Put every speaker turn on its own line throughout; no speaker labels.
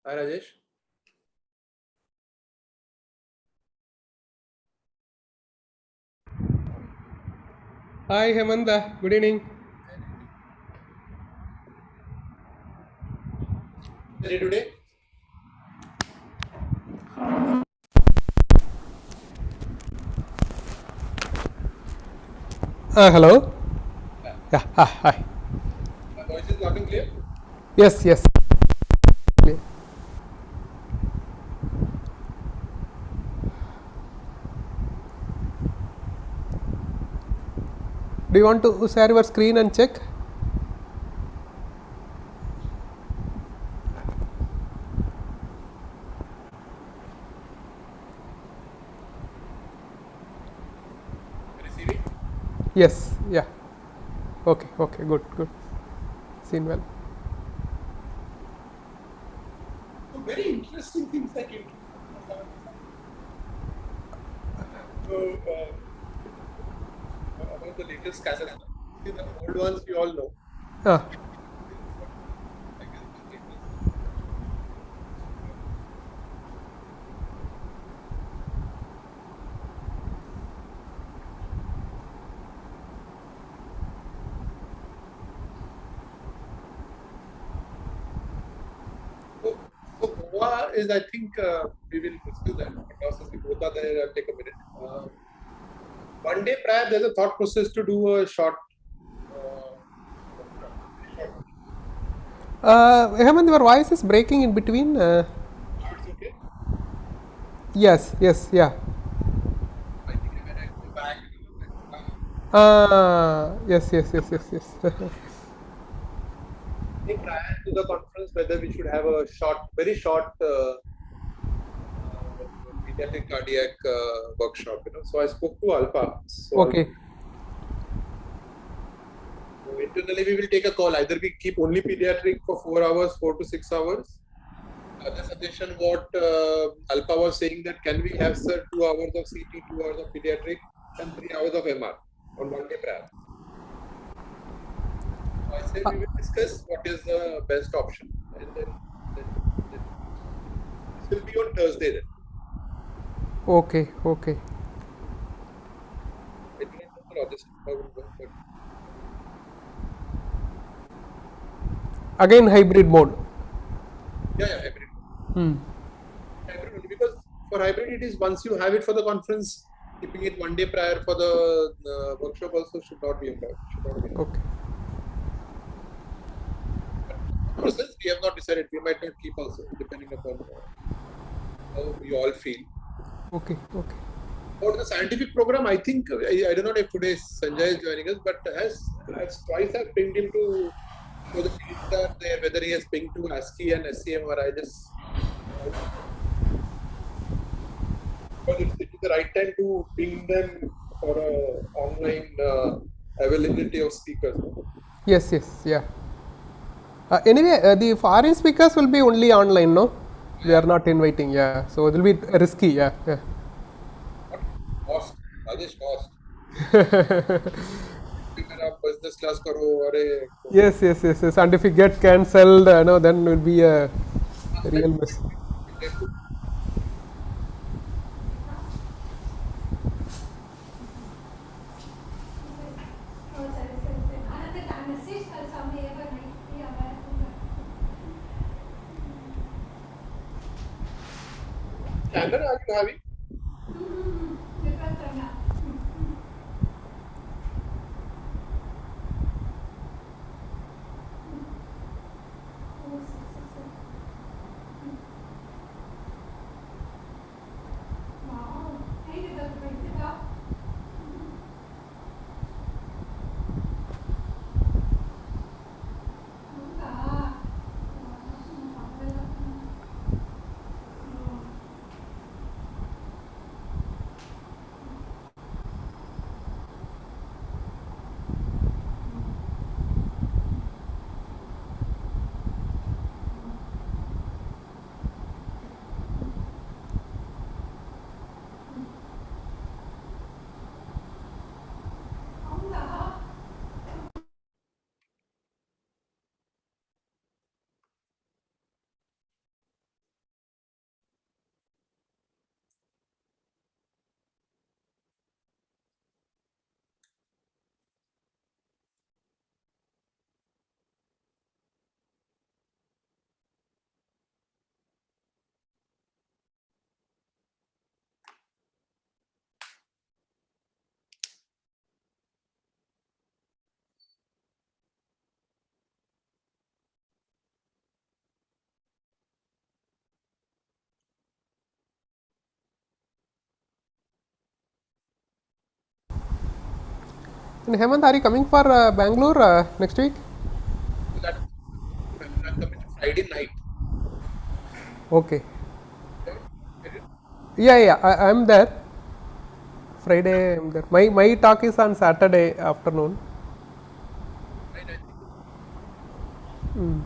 Hi Rajesh.
Hi Hemanta, good evening.
Ready today?
Hello.
Yeah.
Yeah, hi.
My voice is loud and clear.
Yes, yes. Do you want to share your screen and check?
Receiving.
Yes, yeah. Okay, okay, good, good. Seen well.
So very interesting things that you about the latest cassettes. See, the old ones we all know.
Ah,
This is what I guess the latest. So, so Goa is, I think, we will discuss that. But now since we both are there, I'll take a minute. One day prior, there's a thought process to do a short workshop. Very short one.
Hemant, your voice is breaking in between.
Now it's okay.
Yes, yes, yeah.
I think when I go back, it will look like.
Yes, yes, yes, yes, yes.
Day prior to the conference, whether we should have a short, very short pediatric cardiac workshop. So I spoke to Alpa.
Okay,
So internally we will take a call. Either we keep only pediatric for 4 hours, 4 to 6 hours. Other suggestion, what Alpa was saying, that can we have, sir, 2 hours of CT, 2 hours of pediatric, and 3 hours of MR on one day prior. So I said we will discuss what is the best option, and then this will be on Thursday. Then
okay, okay.
I do not know the logistics how it will work, but
Again, hybrid mode.
yeah, hybrid.
Hmm.
Hybrid only, because for hybrid it is once you have it for the conference, keeping it one day prior for the workshop also should not be a problem. Should not be.
Okay,
Process we have not decided. We might not keep also, depending upon how we all feel.
okay, okay.
For the scientific program, I think I don't know if today Sanjay is joining us, but as twice I've pinged him to show the fields are there, whether he has pinged to ASCII and SCM, or I just because it is the right time to ping them for a online availability of speakers.
Yes, yes, yeah. Anyway, the foreign speakers will be only online, no? We are not inviting, yeah. So it will be risky, yeah. Yeah.
What cost? Rajesh, cost. अगर आप business class करो, अरे
Yes, yes, yes, yes. And if we get cancelled, no, then will be a real mess.
Channel are you having?
And Hemant, are you coming for Bangalore next week?
That, I'm coming to Friday night.
Okay.
Okay.
Yeah, I'm there. Friday, I'm there. My talk is on Saturday afternoon.
Right, I think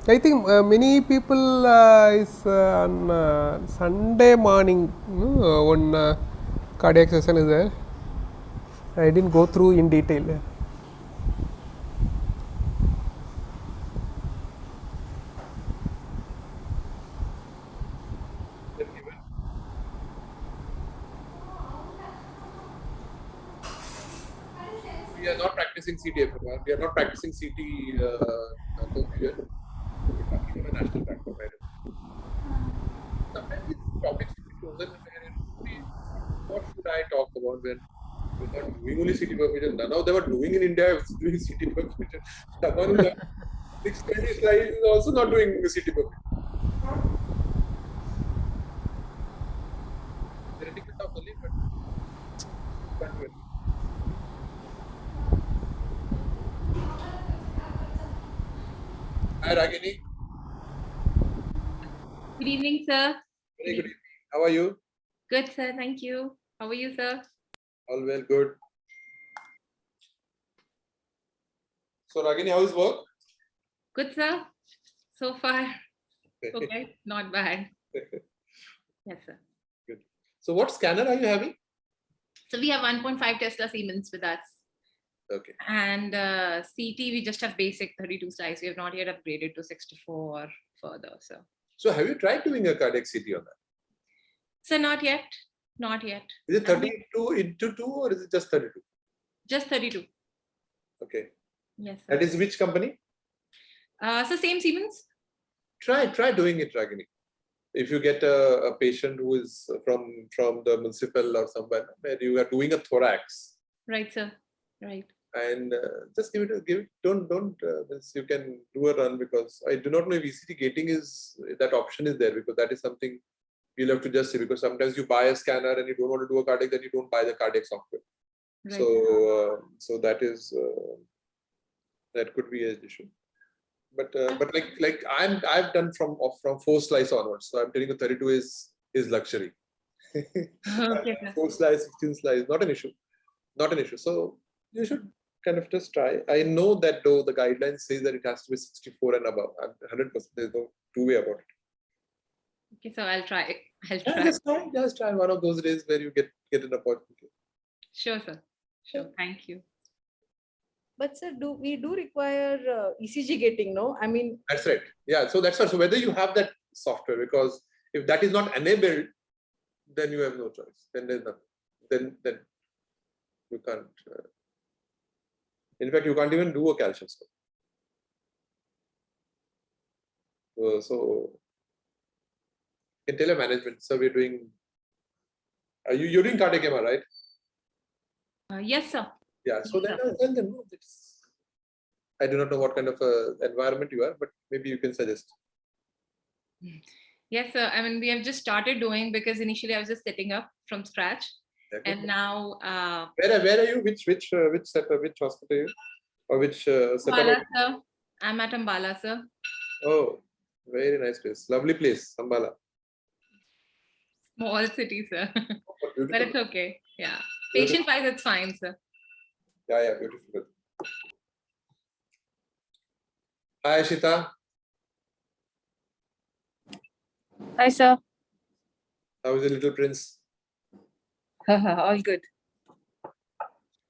I think many people is on Sunday morning. One cardiac session is there. I didn't go through in detail.
they're given. We are not practicing CTFMR. We are not practicing CT perfusion. We're talking about a national platform. Sometimes these topics should be chosen where what should I talk about when we're not doing only CT perfusion. None of them are doing in India is doing CT perfusion. Someone who does 620 slides is also not doing CT perfusion. Theoretical talk only, but can't do it. Hi Ragini.
Good evening, sir.
Very good evening. How are you?
Good, sir. Thank you. How are you, sir?
All well, good. So Ragini, how is work?
Good, sir. So far, okay. Not bad. Yes, sir.
Good. So what scanner are you having?
So we have 1.5 Tesla Siemens with us.
Okay.
And CT, we just have basic 32 slides. We have not yet upgraded to 64 or further.
So have you tried doing a cardiac CT on that?
So not yet. Not yet.
Is it 32 into 2 or is it just 32?
Just 32.
Okay.
Yes, sir.
That is which company?
So same Siemens?
Try doing it, Ragini. If you get a patient who is from the municipal or somewhere where you are doing a thorax.
Right, sir. Right.
And just give it. Don't. You can do a run because I do not know if ECG gating is that option is there because that is something you'll have to just see because sometimes you buy a scanner and you don't want to do a cardiac, then you don't buy the cardiac software. Right. So that is that could be an issue. But like I've done from 4 slice onwards. So I'm telling you 32 is luxury.
Okay, sir.
4 slice, 16 slice, not an issue. Not an issue. So you should kind of just try. I know that though the guidelines say that it has to be 64 and above. 100%. There's no two way about it.
Okay, so I'll try.
Just try one of those days where you get an opportunity.
Sure, sir. Sure. Thank you.
But sir, we do require ECG gating, no? I mean,
that's right. Yeah. So that's right. So whether you have that software, because if that is not enabled, then you have no choice. Then there's nothing. Then you can't. In fact, you can't even do a calcium score. So you can tell your management. So we're doing. You're doing cardiac MR, right?
Yes, sir.
Yeah. So
yes,
then no, I do not know what kind of environment you are, but maybe you can suggest.
Yes, sir. I mean, we have just started doing because initially I was just setting up from scratch, and now.
Where are you? Which setup? Which hospital are you? Or which setup?
Ambala, sir. I'm at Ambala, sir.
Oh, very nice place. Lovely place, Ambala.
Small city, sir. But it's okay. Yeah. Patient-wise, it's fine, sir.
Yeah, beautiful. Hi, Ashita.
Hi, sir.
How is the little prince?
All good.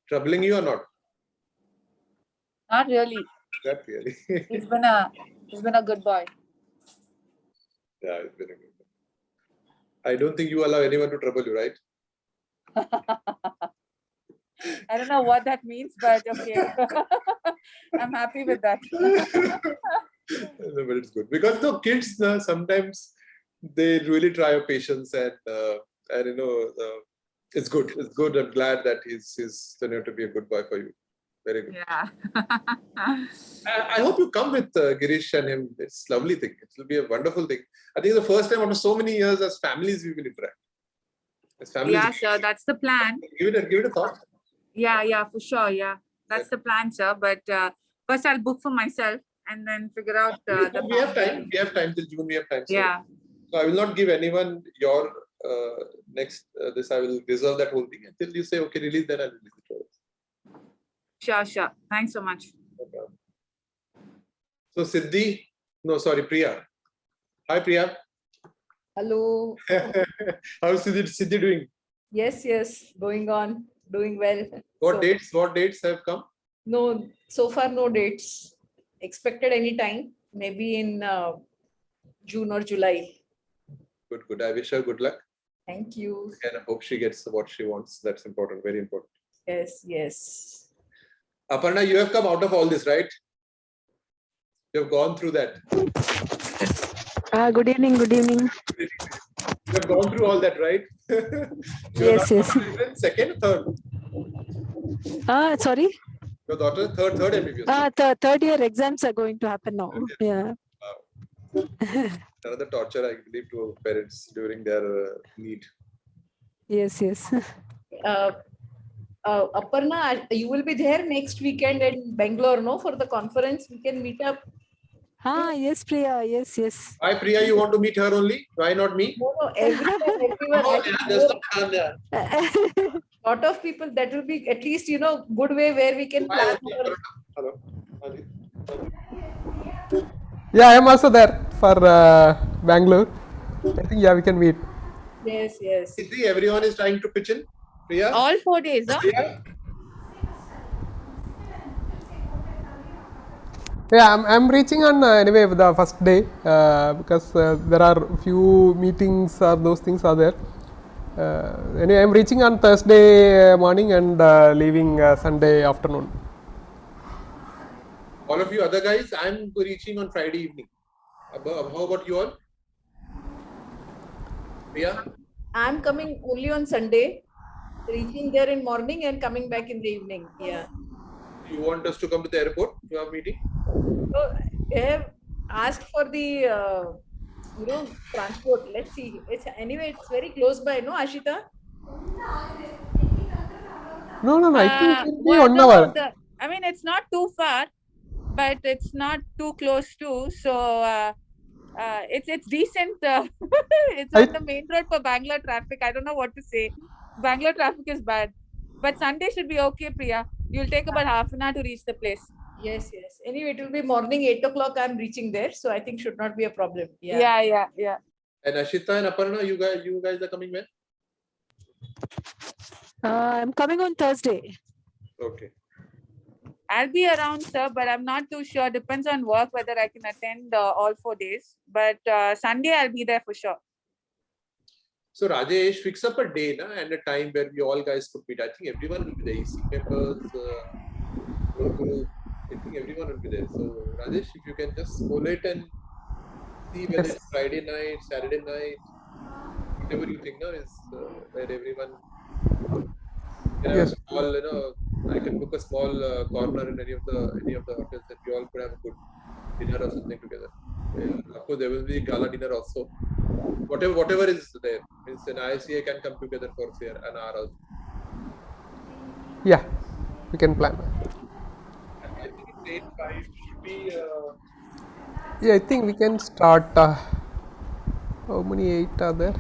Troubling you or not?
Not really.
Not really.
He's been a good boy.
Yeah, it's been a good boy. I don't think you allow anyone to trouble you, right?
I don't know what that means, but okay. I'm happy with that.
No, but it's good because the kids sometimes they really try your patience and it's good. It's good. I'm glad that he's turned out to be a good boy for you. Very good.
Yeah.
I hope you come with Girish and him. It's a lovely thing. It will be a wonderful thing. I think it's the first time after so many years as families we will interact. As families,
Yeah, sure. That's the plan.
Give it a thought.
Yeah, for sure. Yeah, that's the plan, sir. But first, I'll book for myself and then figure out the.
We have time. We have time till June. We have time. So,
Yeah.
so I will not give anyone your next this. I will reserve that whole thing until you say okay, release. Then I'll release it.
Sure. Thanks so much.
Okay. So Siddhi, no, sorry, Priya. Hi, Priya.
Hello.
How's Siddhi doing?
Yes, going on, doing well.
What dates have come?
No, so far no dates. Expected any time, maybe in June or July.
Good. I wish her good luck.
Thank you.
And I hope she gets what she wants. That's important, very important.
Yes.
Aparna, you have come out of all this, right? You have gone through that.
Good evening.
You have gone through all that, right?
Yes.
Second, third.
Sorry.
Your daughter, third MBBS.
Third year exams are going to happen now. Yeah.
Another torture, I believe, to parents during their need.
Yes.
Aparna, you will be there next weekend in Bangalore, no? For the conference, we can meet up.
Yes, Priya. Yes.
Why, Priya, you want to meet her only? Why not me?
No, everyone.
Oh, yeah, that's not done, yeah.
Lot of people. That will be at least good way where we can plan.
Hello.
Yeah, I am also there for Bangalore. I think we can meet.
Yes.
See, everyone is trying to pitch in. Priya?
All 4 days, huh?
Priya?
Yeah, I'm reaching on anyway the first day because there are few meetings or those things are there. Anyway, I'm reaching on Thursday morning and leaving Sunday afternoon.
All of you other guys, I'm reaching on Friday evening. How about you all? Priya?
I'm coming only on Sunday, reaching there in morning and coming back in the evening. Yeah.
You want us to come to the airport to have meeting?
So I have asked for the transport. Let's see. It's very close by, no, Ashita?
No. I think it will be 1 hour.
I mean, it's not too far, but it's not too close too. So it's decent. It's on the main road for Bangalore traffic. I don't know what to say. Bangalore traffic is bad, but Sunday should be okay, Priya. You'll take about half an hour to reach the place.
Yes. Anyway, it will be morning 8 o'clock. I'm reaching there, so I think should not be a problem.
Yeah.
And Ashita and Aparna, you guys are coming when?
I'm coming on Thursday.
Okay.
I'll be around, sir, but I'm not too sure. Depends on work whether I can attend all 4 days. But Sunday I'll be there for sure.
So Rajesh, fix up a day and a time where we all guys could meet. I think everyone will be there. EC members, I think everyone will be there. So Rajesh, if you can just collate and see whether it's Friday night, Saturday night, whatever you think now is where everyone can have a small, I can book a small corner in any of the hotels that we all could have a good dinner or something together. Of course, there will be gala dinner also. Whatever is there, means an IACI can come together for say an hour also.
Yeah, we can plan.
I think it's 8:05 should be.
Yeah, I think we can start. How many 8 are there?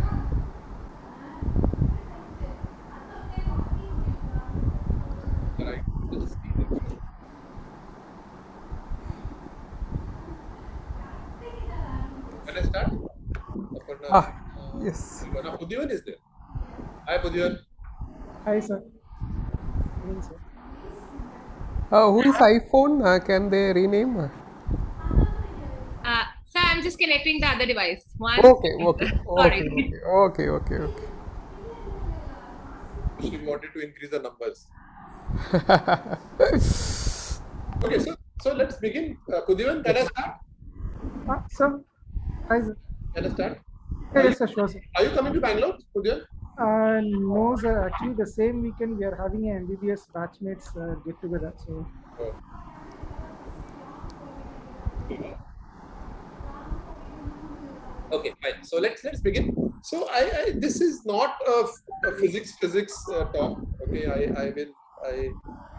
Right. Just see them. Can I start?
Yes.
Pudhivan is there. Hi, Pudhivan.
Hi, sir.
Who is iPhone? Can they rename?
So I'm just connecting the other device.
Okay.
She wanted to increase the numbers. Okay, so let's begin. Pudhivan, can I start?
Sir. Hi, sir.
Can I start?
Yes, sir, sure, sir.
Are you coming to Bangalore, Pudhivan?
No, sir. Actually, the same weekend we are having an MBBS batchmates get together. So.
Okay, fine. So let's begin. So this is not a physics talk. Okay,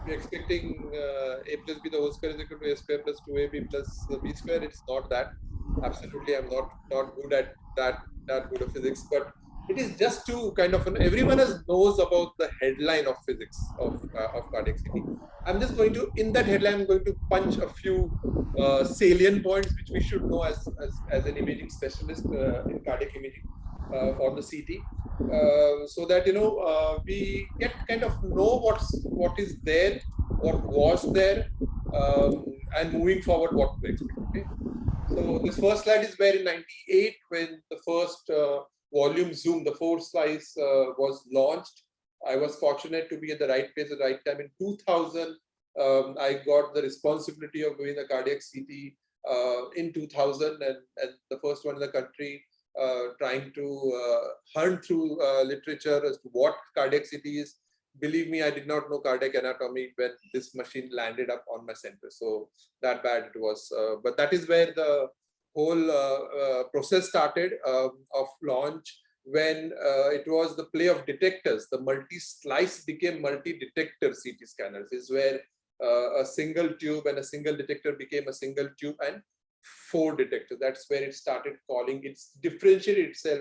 we're expecting A plus B the whole square is equal to A square plus 2AB plus B square. It's not that. Absolutely, I'm not good at that good of physics, but it is just to kind of, everyone knows about the headline of physics of cardiac CT. I'm just going to, in that headline, I'm going to punch a few salient points which we should know as an imaging specialist in cardiac imaging on the CT, so that we get kind of know what is there, what was there, and moving forward what to expect. Okay, so this first slide is where in '98 when the first volume Zoom, the 4 slice was launched. I was fortunate to be at the right place at the right time. In 2000, I got the responsibility of doing the cardiac CT in 2000, and the first one in the country, trying to hunt through literature as to what cardiac CT is. Believe me, I did not know cardiac anatomy when this machine landed up on my center. So that bad it was. But that is where the whole process started of launch, when it was the play of detectors. The multi-slice became multi-detector CT scanners, is where a single tube and a single detector became a single tube and 4 detectors. That's where it started calling. It's differentiated itself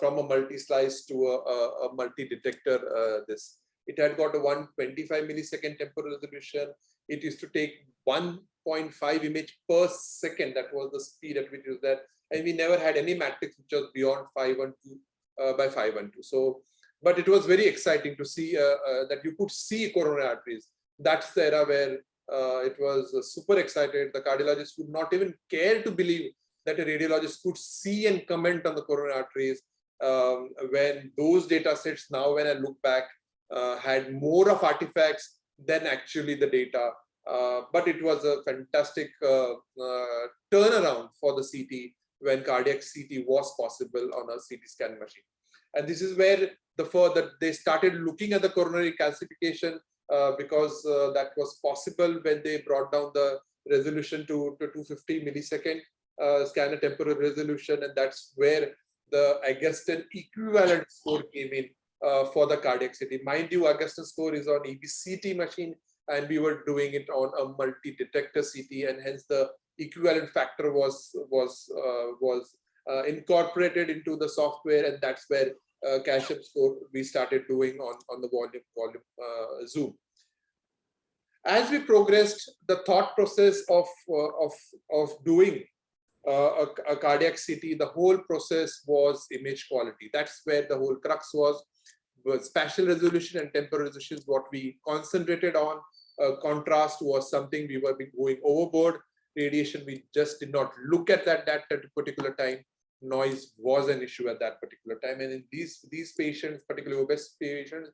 from a multi-slice to a multi-detector. It had got a 125 millisecond temporal resolution. It used to take 1.5 image per second. That was the speed at which it was there. And we never had any matrix which was beyond 512 by 512. So, but it was very exciting to see that you could see coronary arteries. That's the era where it was super excited. The cardiologist would not even care to believe that a radiologist could see and comment on the coronary arteries. When those data sets, now when I look back, had more of artifacts than actually the data. But it was a fantastic turnaround for the CT when cardiac CT was possible on a CT scan machine. And this is where they started looking at the coronary calcification, because that was possible when they brought down the resolution to 250 millisecond scanner temporal resolution. And that's where the Augustin equivalent score came in for the cardiac CT. Mind you, Augustin score is on EBCT machine, and we were doing it on a multi-detector CT, and hence the equivalent factor was incorporated into the software, and that's where Cashem score we started doing on the volume Zoom. As we progressed, the thought process of doing a cardiac CT, the whole process was image quality. That's where the whole crux was spatial resolution and temporal resolution is what we concentrated on. Contrast was something we were going overboard. Radiation, we just did not look at that at a particular time. Noise was an issue at that particular time. And in these patients, particularly obese patients,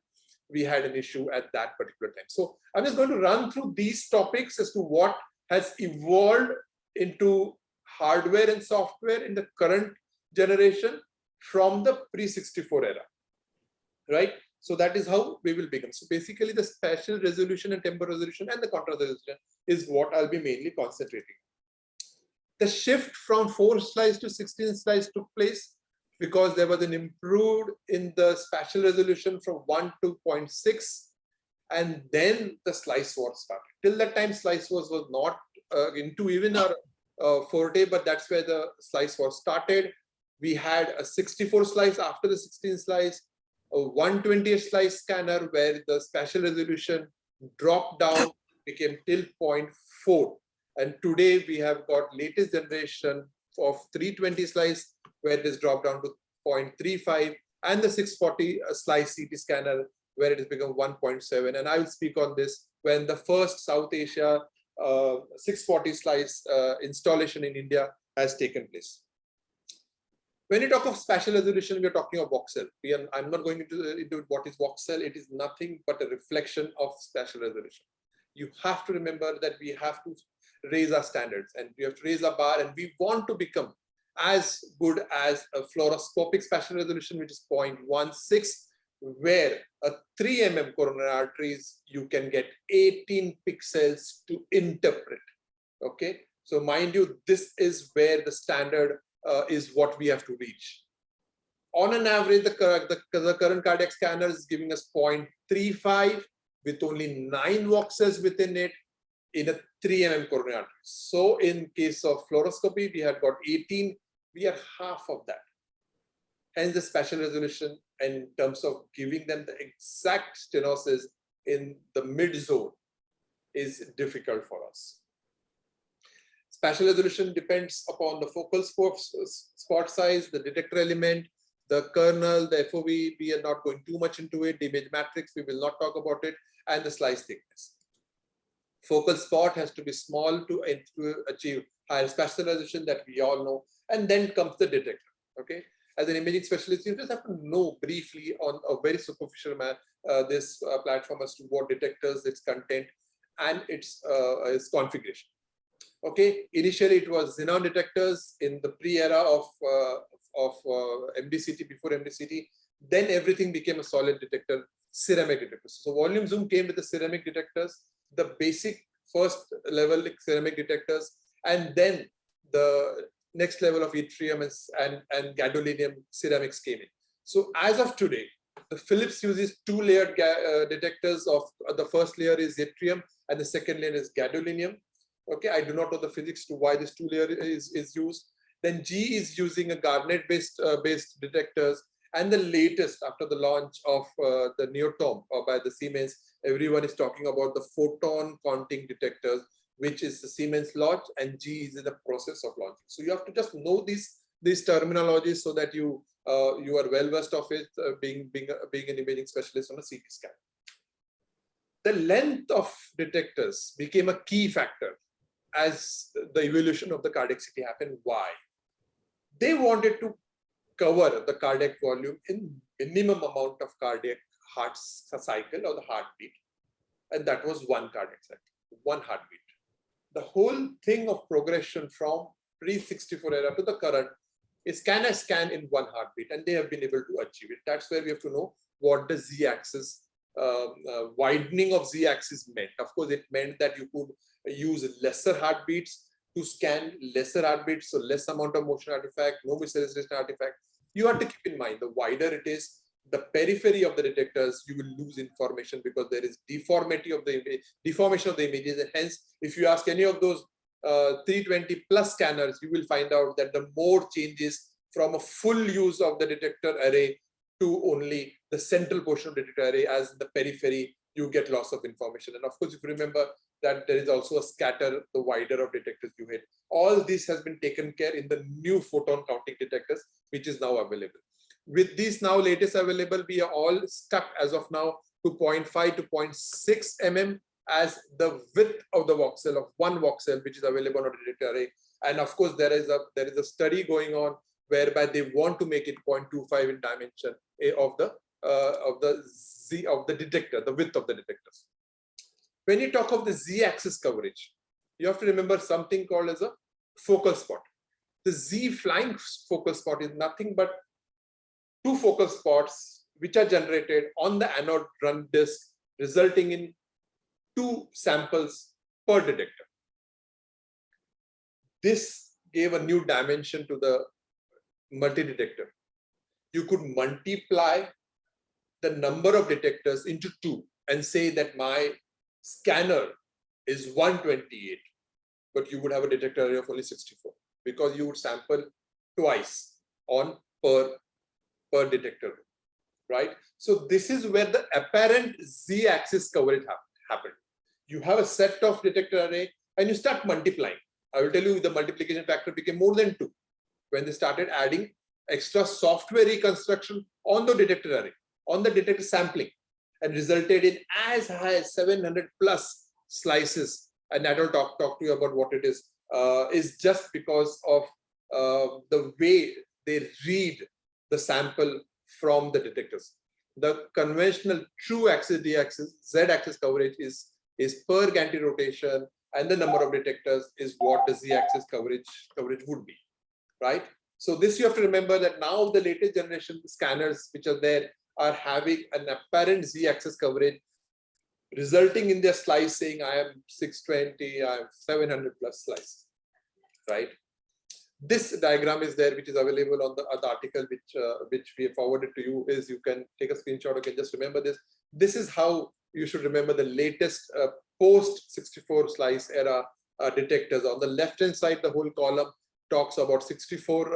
we had an issue at that particular time. So I'm just going to run through these topics as to what has evolved into hardware and software in the current generation from the pre-64 era, right? So that is how we will begin. So basically the spatial resolution and temporal resolution and the contrast resolution is what I'll be mainly concentrating. The shift from 4 slice to 16 slice took place because there was an improved in the spatial resolution from 1 to 0.6, and then the slice wars started. Till that time, slice wars was not into even our forte, but that's where the slice wars started. We had a 64 slice after the 16 slice, a 120 slice scanner where the spatial resolution dropped down, became till 0.4. And today we have got latest generation of 320 slice where it is dropped down to 0.35, and the 640 slice CT scanner where it has become 1.7. And I will speak on this when the first South Asia 640 slice installation in India has taken place. When you talk of spatial resolution, we are talking of voxel. I'm not going into what is voxel. It is nothing but a reflection of spatial resolution. You have to remember that we have to raise our standards and we have to raise our bar, and we want to become as good as a fluoroscopic spatial resolution, which is 0.16, where a 3 mm coronary arteries, you can get 18 pixels to interpret. Okay, so mind you, this is where the standard is what we have to reach. On an average, the current cardiac scanner is giving us 0.35, with only 9 voxels within it in a 3 mm coronary artery. So in case of fluoroscopy, we had got 18, we are half of that. Hence the spatial resolution in terms of giving them the exact stenosis in the mid zone is difficult for us. Spatial resolution depends upon the focal spot size, the detector element, the kernel, the FOV. We are not going too much into it. The image matrix, we will not talk about it, and the slice thickness. Focal spot has to be small to achieve higher spatial resolution, that we all know. And then comes the detector. Okay. As an imaging specialist, you just have to know briefly on a very superficial manner this platform as to what detectors, its content, and its configuration. Okay, initially it was xenon detectors in the pre-era of MDCT, before MDCT. Then everything became a solid detector, ceramic detectors. So volume zoom came with the ceramic detectors, the basic first level ceramic detectors, and then the next level of yttrium and gadolinium ceramics came in. So as of today, the Philips uses 2 layered detectors. Of the first layer is yttrium and the second layer is gadolinium. Okay, I do not know the physics to why this 2 layer is used. Then G is using a garnet based detectors, and the latest after the launch of the Neotom by the Siemens, everyone is talking about the photon counting detectors, which is the Siemens launch, and G is in the process of launching. So you have to just know these terminologies so that you are well versed of it, being an imaging specialist on a CT scan. The length of detectors became a key factor as the evolution of the cardiac CT happened. Why? They wanted to cover the cardiac volume in minimum amount of cardiac heart cycle or the heartbeat, and that was 1 cardiac cycle, 1 heartbeat. The whole thing of progression from pre-64 era to the current is can I scan in 1 heartbeat, and they have been able to achieve it. That's where we have to know what the z-axis widening of z-axis meant. Of course, it meant that you could use lesser heartbeats to scan lesser heartbeats, so less amount of motion artifact, no misacceleration artifact. You have to keep in mind, the wider it is, the periphery of the detectors, you will lose information because there is deformation of the images, and hence, if you ask any of those 320 plus scanners, you will find out that the mode changes from a full use of the detector array to only the central portion of the detector array. As in the periphery, you get loss of information. And of course, if you remember that there is also a scatter, the wider of detectors you hit. All this has been taken care in the new photon counting detectors, which is now available. With these now latest available, we are all stuck as of now to 0.5 to 0.6 mm as the width of the voxel of 1 voxel, which is available on a detector array. And of course, there is a study going on whereby they want to make it 0.25 in dimension of the detector, the width of the detectors. When you talk of the z-axis coverage, you have to remember something called as a focal spot. The z flying focal spot is nothing but 2 focal spots which are generated on the anode run disk, resulting in 2 samples per detector. This gave a new dimension to the multi-detector. You could multiply the number of detectors into 2 and say that my scanner is 128, but you would have a detector array of only 64 because you would sample twice on per detector, right? So this is where the apparent z-axis coverage happened. You have a set of detector array and you start multiplying. I will tell you the multiplication factor became more than 2 when they started adding extra software reconstruction on the detector array, on the detector sampling, and resulted in as high as 700 plus slices. And I will talk to you about what it is just because of the way they read the sample from the detectors. The conventional true axis d-axis z-axis coverage is per gantry rotation, and the number of detectors is what the z-axis coverage would be, right? So this you have to remember that now the latest generation scanners which are there are having an apparent z-axis coverage, resulting in their slice saying I am 620, I am 700 plus slices, right? This diagram is there, which is available on the article which we have forwarded to you. Is you can take a screenshot. Okay, just remember this. This is how you should remember the latest post 64 slice era detectors. On the left hand side, the whole column talks about 64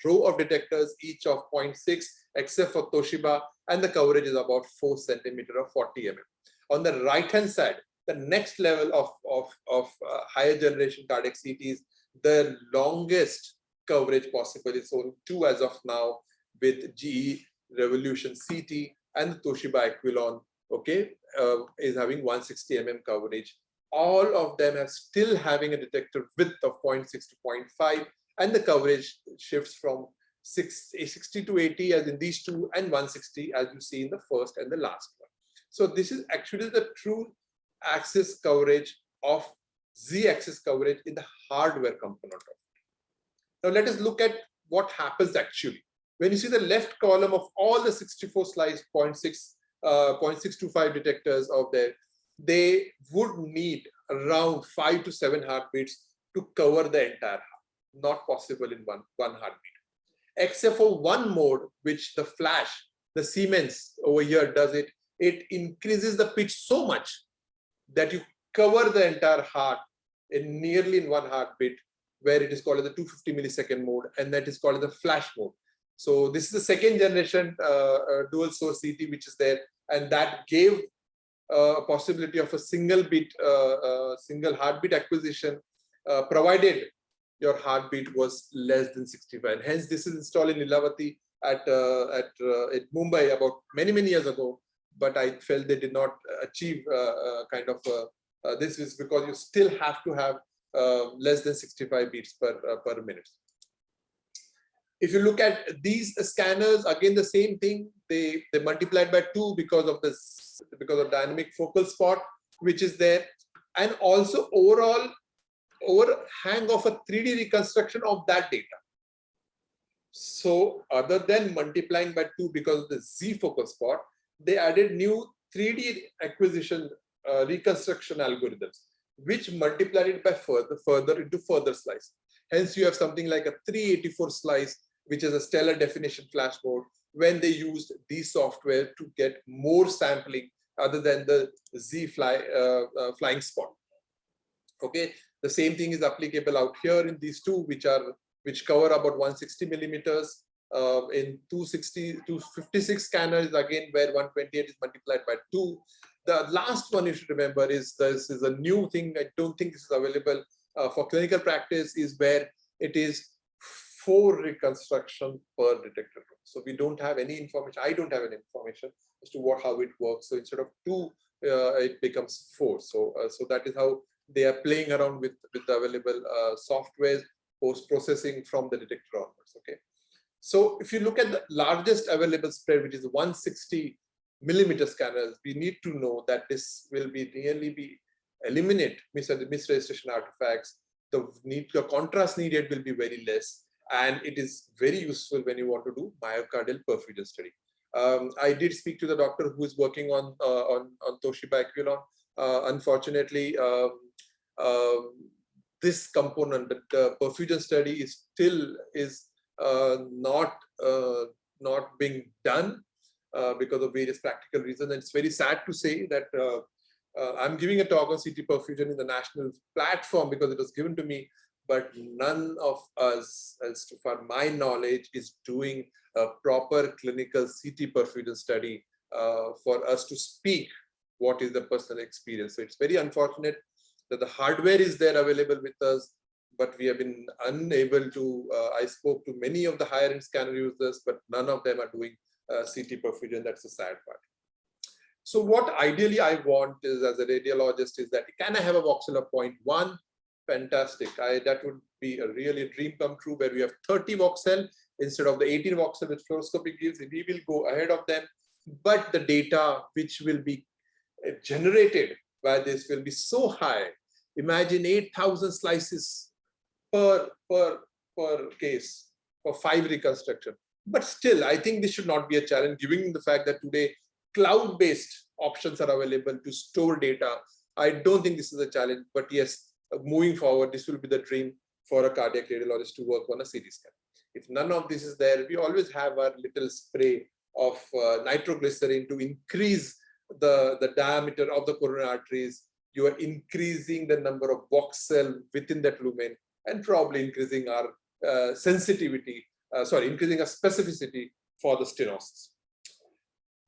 row of detectors, each of 0.6, except for Toshiba, and the coverage is about 4 centimeter or 40 mm. On the right hand side, the next level of higher generation cardiac CTs, the longest coverage possible is only 2 as of now, with GE Revolution CT and the Toshiba Aquilon, okay, is having 160 mm coverage. All of them are still having a detector width of 0.6 to 0.5, and the coverage shifts from 60 to 80 as in these two, and 160 as you see in the first and the last one. So this is actually the true axis coverage of Z-axis coverage in the hardware component of it. Now let us look at what happens actually. When you see the left column of all the 64 slice 0.625 detectors out there, they would need around 5 to 7 heartbeats to cover the entire heart. Not possible in one heartbeat. Except for one mode, which the flash, the Siemens over here does it, it increases the pitch so much that you cover the entire heart nearly in one heartbeat, where it is called as the 250 millisecond mode, and that is called as the flash mode. So this is the second generation dual source CT which is there, and that gave a possibility of a single heartbeat acquisition, provided your heartbeat was less than 65. And hence, this is installed in Lilavati at Mumbai about many years ago. But I felt they did not achieve this is because you still have to have less than 65 beats per minute. If you look at these scanners, again the same thing. They multiplied by 2 because of dynamic focal spot which is there, and also overall overhang of a 3D reconstruction of that data. So other than multiplying by 2 because of the Z focal spot, they added new 3D acquisition reconstruction algorithms, which multiplied it by further into further slice. Hence, you have something like a 384 slice, which is a stellar definition flash mode, when they used these software to get more sampling other than the Z flying spot. Okay, the same thing is applicable out here in these two, which cover about 160 millimeters. In 256 scanners, again, where 128 is multiplied by 2. The last one you should remember is this is a new thing. I don't think this is available for clinical practice, is where it is 4 reconstruction per detector. So we don't have any information. I don't have any information as to how it works. So instead of 2, it becomes 4. So that is how they are playing around with the available software post-processing from the detector onwards. Okay. So if you look at the largest available spread, which is 160 millimeter scanners, we need to know that this will eliminate misregistration artifacts. The contrast needed will be very less, and it is very useful when you want to do myocardial perfusion study. I did speak to the doctor who is working on Toshiba Aquilon. Unfortunately, this component, the perfusion study, is still not being done because of various practical reasons. And it's very sad to say that I'm giving a talk on CT perfusion in the national platform because it was given to me, but none of us, as to far my knowledge, is doing a proper clinical CT perfusion study for us to speak what is the personal experience. So it's very unfortunate that the hardware is there available with us, but we have been unable to. I spoke to many of the higher end scanner users, but none of them are doing CT perfusion. That's the sad part. So what ideally I want is, as a radiologist, is that can I have a voxel of 0.1? Fantastic. That would be a really dream come true, where we have 30 voxel instead of the 18 voxel which fluoroscopy gives. We will go ahead of them, but the data which will be generated by this will be so high. Imagine 8,000 slices per case for 5 reconstruction. But still, I think this should not be a challenge, given the fact that today cloud-based options are available to store data. I don't think this is a challenge, but yes, moving forward, this will be the dream for a cardiac radiologist to work on a CT scan. If none of this is there, we always have our little spray of nitroglycerin to increase the diameter of the coronary arteries, you are increasing the number of box cell within that lumen, and probably increasing our increasing our specificity for the stenosis.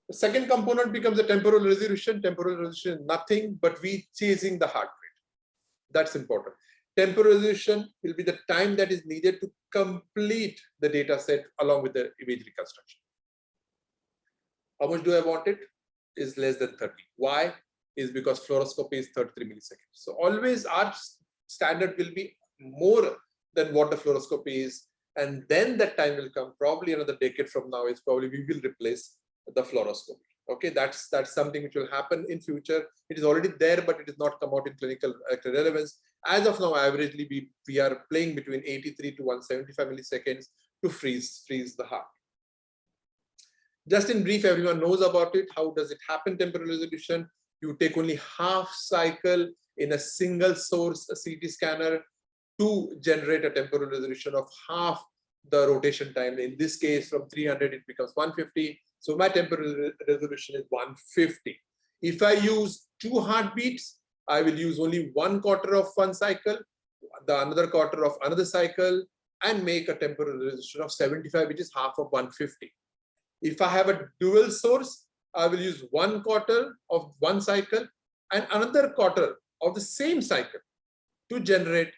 The second component becomes the temporal resolution. Temporal resolution is nothing but we chasing the heart rate. That's important. Temporal resolution will be the time that is needed to complete the data set along with the image reconstruction. How much do I want it? Is less than 30. Why? Is because fluoroscopy is 33 milliseconds. So always our standard will be more than what the fluoroscopy is. And then that time will come, probably another decade from now, is probably we will replace the fluoroscopy. Okay, that's something which will happen in future. It is already there, but it is not come out in clinical relevance. As of now, averagely we are playing between 83 to 175 milliseconds to freeze the heart. Just in brief, everyone knows about it. How does it happen? Temporal resolution. You take only half cycle in a single source CT scanner to generate a temporal resolution of half the rotation time. In this case, from 300 it becomes 150. So my temporal resolution is 150. If I use 2 heartbeats, I will use only 1/4 of one cycle, the another quarter of another cycle, and make a temporal resolution of 75, which is half of 150. If I have a dual source, I will use 1/4 of one cycle and another quarter of the same cycle to generate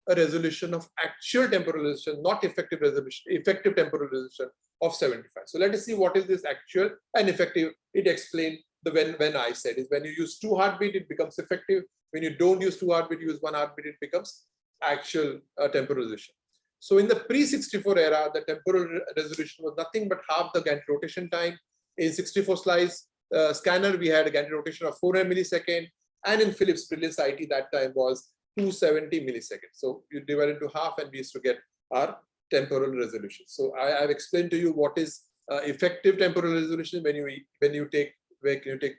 a resolution of actual temporal resolution, not effective resolution, effective temporal resolution of 75. So let us see what is this actual and effective. It explained the when I said is when you use 2 heartbeat, it becomes effective. When you don't use 2 heartbeat, you use 1 heartbeat, it becomes actual temporal resolution. So in the pre-64 era, the temporal resolution was nothing but half the gantry rotation time. In 64 slice scanner, we had a gantry rotation of 400 milliseconds, and in Philips Brilliance IT that time was 270 milliseconds. So you divide it into half, and we used to get our temporal resolution. So I've explained to you what is effective temporal resolution when you take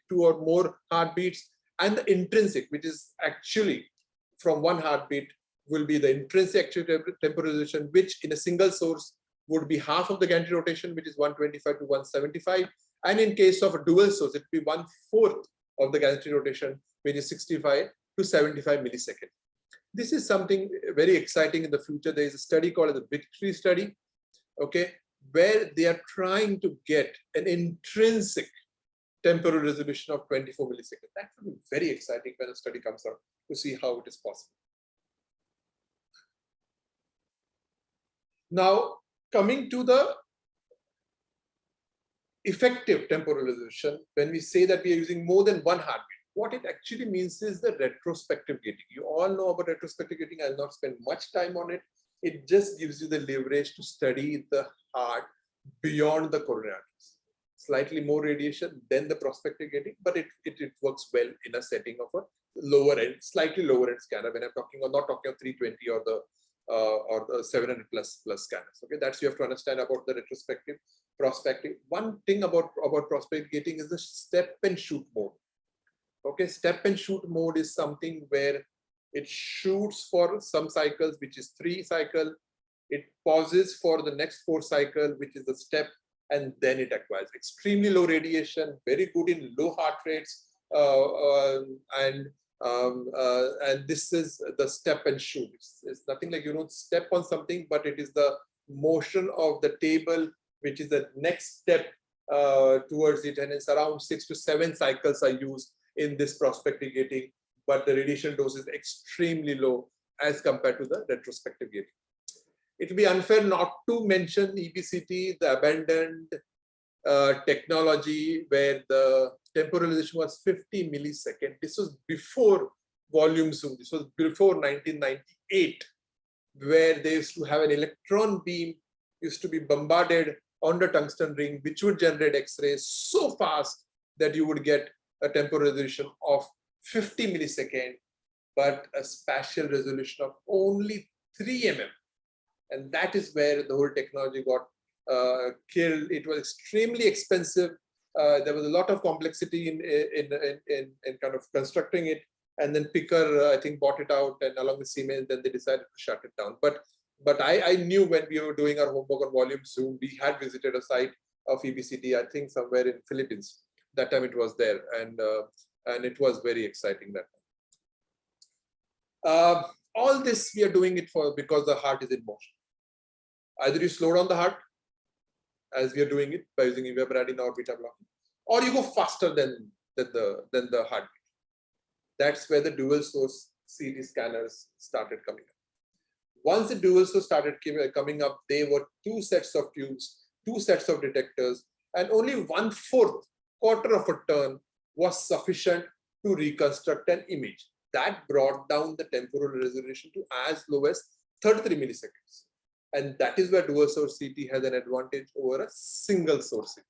2 or more heartbeats, and the intrinsic, which is actually from 1 heartbeat, will be the intrinsic actual temporal resolution, which in a single source would be half of the gantry rotation, which is 125 to 175. And in case of a dual source, it would be 1/4 of the gantry rotation, which is 65 to 75 milliseconds. This is something very exciting in the future. There is a study called the Victory study, okay, where they are trying to get an intrinsic temporal resolution of 24 milliseconds. That will be very exciting when the study comes out to see how it is possible. Now, coming to the effective temporal resolution, when we say that we are using more than 1 heartbeat, what it actually means is the retrospective gating. You all know about retrospective gating. I'll not spend much time on it. It just gives you the leverage to study the heart beyond the coronary arteries. Slightly more radiation than the prospective gating, but it works well in a setting of a lower end, slightly lower end scanner. When I'm talking, I'm not talking of 320 or the 700 plus scanners. Okay, that's you have to understand about the retrospective, prospective. One thing about prospective gating is the step and shoot mode. Okay, step and shoot mode is something where it shoots for some cycles, which is 3 cycles. It pauses for the next 4 cycle, which is the step, and then it acquires extremely low radiation, very good in low heart rates, and this is the step and shoot. It's nothing like you don't step on something, but it is the motion of the table, which is the next step towards it, and it's around 6 to 7 cycles are used in this prospective gating, but the radiation dose is extremely low as compared to the retrospective gating. It will be unfair not to mention EBCT, the abandoned technology where the temporalization was 50 milliseconds. This was before volume zoom. This was before 1998, where they used to have an electron beam used to be bombarded on the tungsten ring, which would generate X-rays so fast that you would get a temporal resolution of 50 milliseconds, but a spatial resolution of only 3 mm. And that is where the whole technology got killed. It was extremely expensive. There was a lot of complexity in kind of constructing it. And then Picker, I think, bought it out, and along with Siemens, then they decided to shut it down. But I knew when we were doing our homework on volume zoom, we had visited a site of EBCT, I think somewhere in Philippines. That time it was there, and it was very exciting that time. All this we are doing it for because the heart is in motion. Either you slow down the heart, as we are doing it by using evaporating or beta blocking, or you go faster than the heartbeat. That's where the dual source CT scanners started coming up. Once the dual source started coming up, there were 2 sets of tubes, 2 sets of detectors, and only 1/4 quarter of a turn was sufficient to reconstruct an image. That brought down the temporal resolution to as low as 33 milliseconds. And that is where dual source CT has an advantage over a single source CT.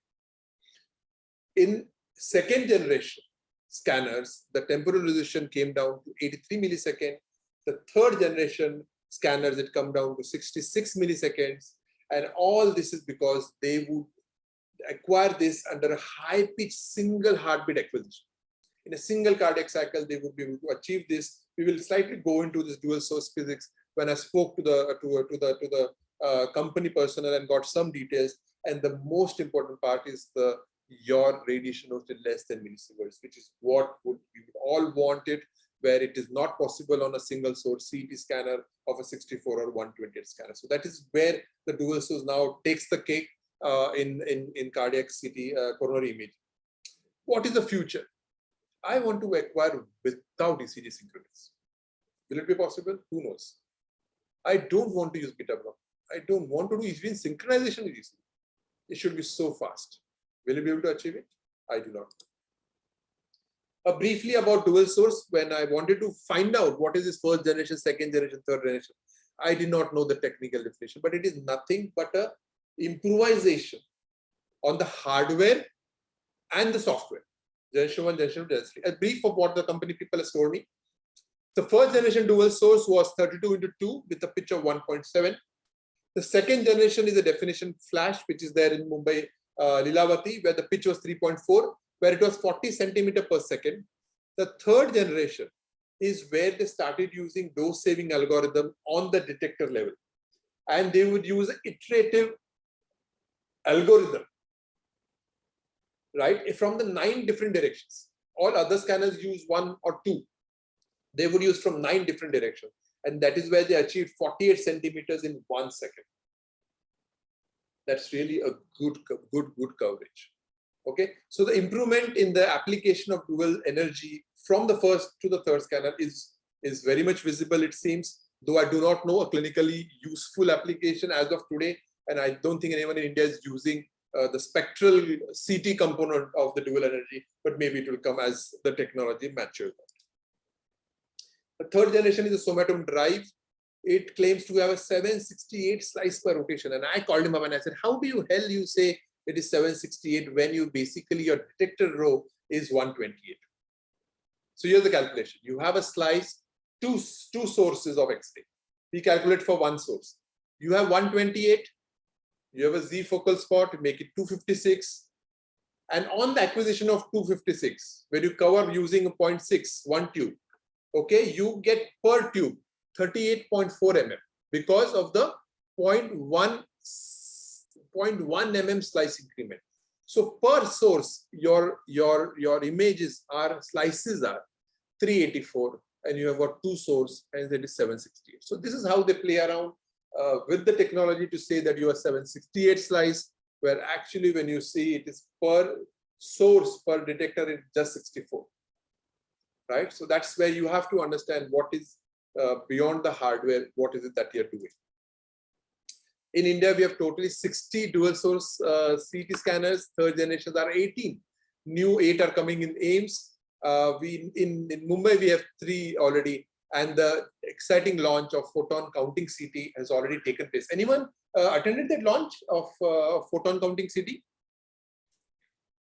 In second generation scanners, the temporal resolution came down to 83 milliseconds. The third generation scanners, it come down to 66 milliseconds. And all this is because they would acquire this under a high-pitched single heartbeat acquisition. In a single cardiac cycle, they would be able to achieve this. We will slightly go into this dual source physics when I spoke to the company personnel and got some details. And the most important part is your radiation was less than millisieverts, which is what we would all want it, where it is not possible on a single source CT scanner of a 64 or 128 scanner. So that is where the dual source now takes the cake in cardiac CT coronary imaging. What is the future? I want to acquire without ECG synchronous. Will it be possible? Who knows? I don't want to use beta block. I don't want to do even synchronization with ECG. It should be so fast. Will you be able to achieve it? I do not. Briefly about dual source, when I wanted to find out what is this first generation, second generation, third generation, I did not know the technical definition, but it is nothing but a improvisation on the hardware and the software. Generation 1, generation 2, generation 3. A brief of what the company people have told me. The first generation dual source was 32x2 with a pitch of 1.7. The second generation is a definition flash, which is there in Mumbai, Lilavati, where the pitch was 3.4, where it was 40 centimeters per second. The third generation is where they started using dose saving algorithm on the detector level. And they would use an iterative algorithm, right, from the 9 different directions. All other scanners use 1 or 2. They would use from 9 different directions. And that is where they achieved 48 centimeters in 1 second. That's really a good coverage. Okay, so the improvement in the application of dual energy from the first to the third scanner is very much visible, it seems, though I do not know a clinically useful application as of today. And I don't think anyone in India is using the spectral CT component of the dual energy, but maybe it will come as the technology matures. The third generation is a somatome drive. It claims to have a 768 slice per rotation. And I called him up and I said, how do you hell you say it is 768 when you basically your detector row is 128? So here's the calculation. You have a slice, two sources of X-ray. We calculate for one source. You have 128. You have a Z focal spot, make it 256. And on the acquisition of 256, where you cover using a 0.6, one tube, okay, you get per tube 38.4 mm because of the 0.1 mm slice increment. So per source, your images are slices are 384, and you have got 2 source, and that is 768. So this is how they play around with the technology to say that you are 768 slice, where actually when you see it is per source per detector, it's just 64. Right? So that's where you have to understand what is beyond the hardware, what is it that you're doing. In India, we have totally 60 dual source CT scanners. Third generations are 18. New 8 are coming in AIMS. In Mumbai, we have 3 already. And the exciting launch of photon counting CT has already taken place. Anyone attended that launch of photon counting CT? It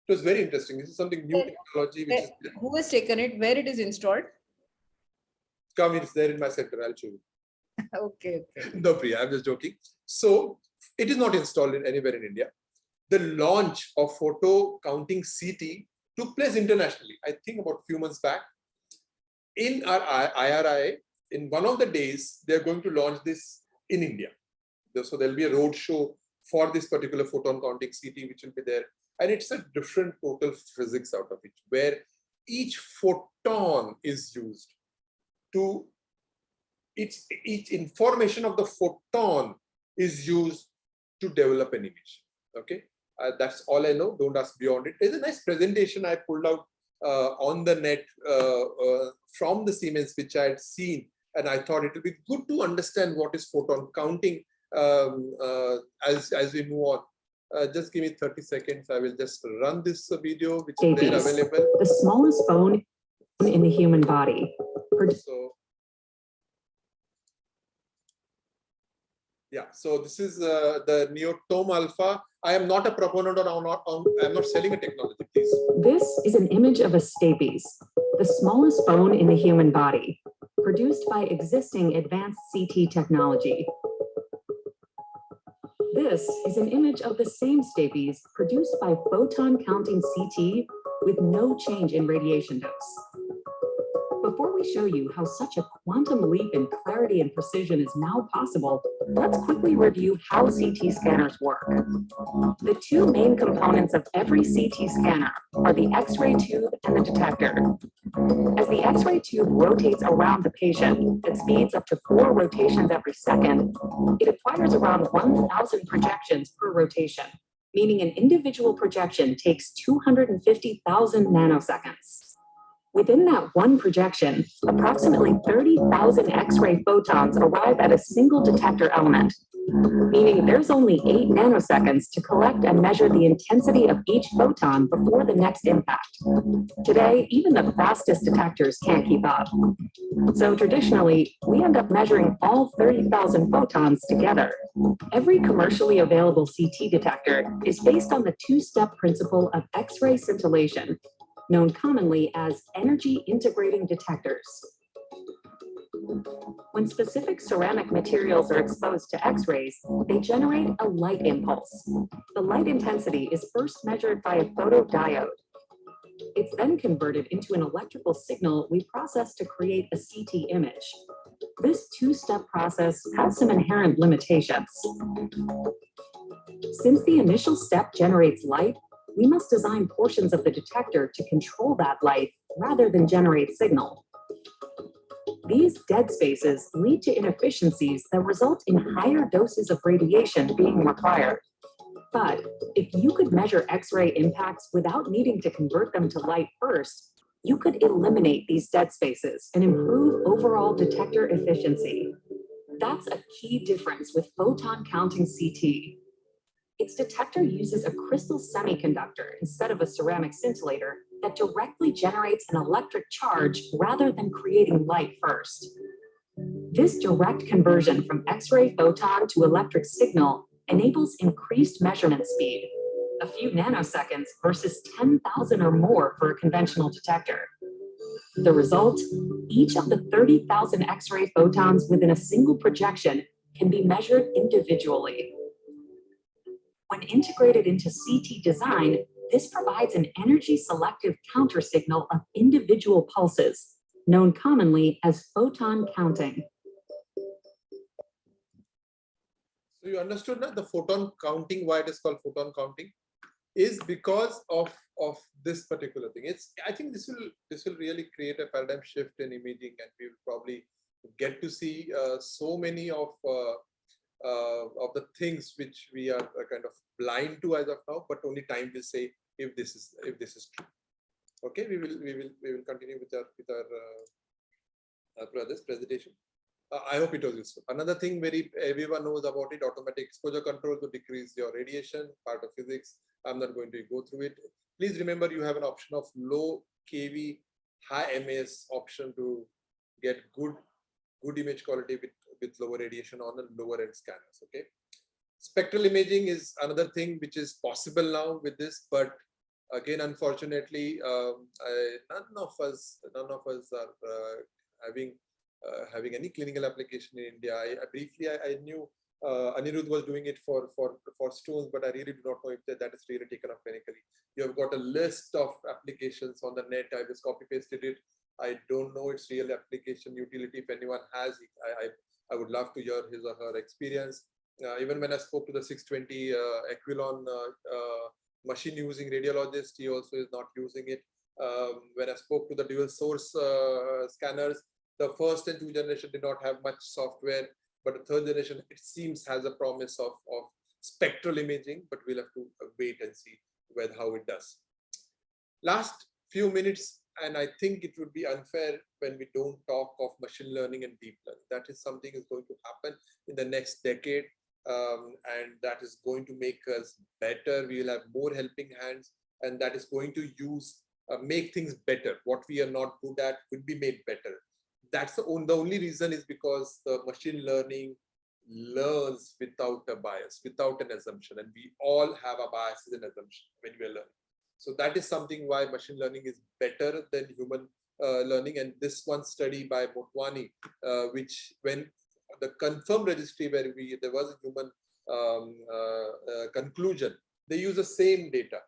was very interesting. This is something new technology. Which is,
who has taken it? Where it is installed?
Come, it's there in my center. I'll show you.
Okay.
No, Priya, I'm just joking. So it is not installed anywhere in India. The launch of photo counting CT took place internationally, I think about a few months back. In our IRI, in one of the days, they're going to launch this in India. So there'll be a road show for this particular photon counting CT, which will be there. And it's a different total physics out of it, where each photon is used to, each information of the photon is used to develop an image. Okay, that's all I know. Don't ask beyond it. There's a nice presentation I pulled out on the net from the Siemens, which I had seen, and I thought it would be good to understand what is photon counting as we move on. Just give me 30 seconds. I will just run this video, which is there available.
The smallest bone in the human body.
So, yeah, so this is the Neotome Alpha. I am not a proponent I'm not selling a technology, please.
This is an image of a stapes, the smallest bone in the human body, produced by existing advanced CT technology. This is an image of the same stapes produced by photon counting CT with no change in radiation dose. Before we show you how such a quantum leap in clarity and precision is now possible, let's quickly review how CT scanners work. The two main components of every CT scanner are the X-ray tube and the detector. As the X-ray tube rotates around the patient at speeds up to 4 rotations every second, it acquires around 1,000 projections per rotation, meaning an individual projection takes 250,000 nanoseconds. Within that one projection, approximately 30,000 X-ray photons arrive at a single detector element, meaning there's only 8 nanoseconds to collect and measure the intensity of each photon before the next impact. Today, even the fastest detectors can't keep up. So traditionally, we end up measuring all 30,000 photons together. Every commercially available CT detector is based on the two-step principle of X-ray scintillation, known commonly as energy integrating detectors. When specific ceramic materials are exposed to X-rays, they generate a light impulse. The light intensity is first measured by a photodiode. It's then converted into an electrical signal we process to create a CT image. This two-step process has some inherent limitations. Since the initial step generates light, we must design portions of the detector to control that light rather than generate signal. These dead spaces lead to inefficiencies that result in higher doses of radiation being required. But if you could measure X-ray impacts without needing to convert them to light first, you could eliminate these dead spaces and improve overall detector efficiency. That's a key difference with photon counting CT. Its detector uses a crystal semiconductor instead of a ceramic scintillator that directly generates an electric charge rather than creating light first. This direct conversion from X-ray photon to electric signal enables increased measurement speed, a few nanoseconds versus 10,000 or more for a conventional detector. The result, each of the 30,000 X-ray photons within a single projection can be measured individually. When integrated into CT design, this provides an energy-selective countersignal of individual pulses, known commonly as photon counting.
So you understood now the photon counting, why it is called photon counting, is because of this particular thing. I think this will really create a paradigm shift in imaging, and we will probably get to see so many of the things which we are kind of blind to as of now, but only time will say if this is true. Okay, we will continue with our brother's presentation. I hope it was useful. Another thing everyone knows about it, automatic exposure control to decrease your radiation, part of physics. I'm not going to go through it. Please remember you have an option of low kV, high MS option to get good image quality with lower radiation on the lower end scanners. Okay, spectral imaging is another thing which is possible now with this, but again, unfortunately, none of us are having any clinical application in India. I knew Anirudh was doing it for stones, but I really do not know if that is really taken up clinically. You have got a list of applications on the net. I just copy pasted it. I don't know its real application utility. If anyone has it, I would love to hear his or her experience. Even when I spoke to the 620 Aquilon machine using radiologist, he also is not using it. When I spoke to the dual source scanners, the first and 2 generation did not have much software, but the 3rd generation, it seems, has a promise of spectral imaging, but we'll have to wait and see how it does. Last few minutes, and I think it would be unfair when we don't talk of machine learning and deep learning. That is something is going to happen in the next decade, and that is going to make us better. We will have more helping hands, and that is going to make things better. What we are not good at will be made better. That's the only reason is because the machine learning learns without a bias, without an assumption, and we all have a bias and assumption when we are learning. So that is something why machine learning is better than human learning. And this one study by Motwani, which when the confirmed registry where there was a human conclusion, they use the same data,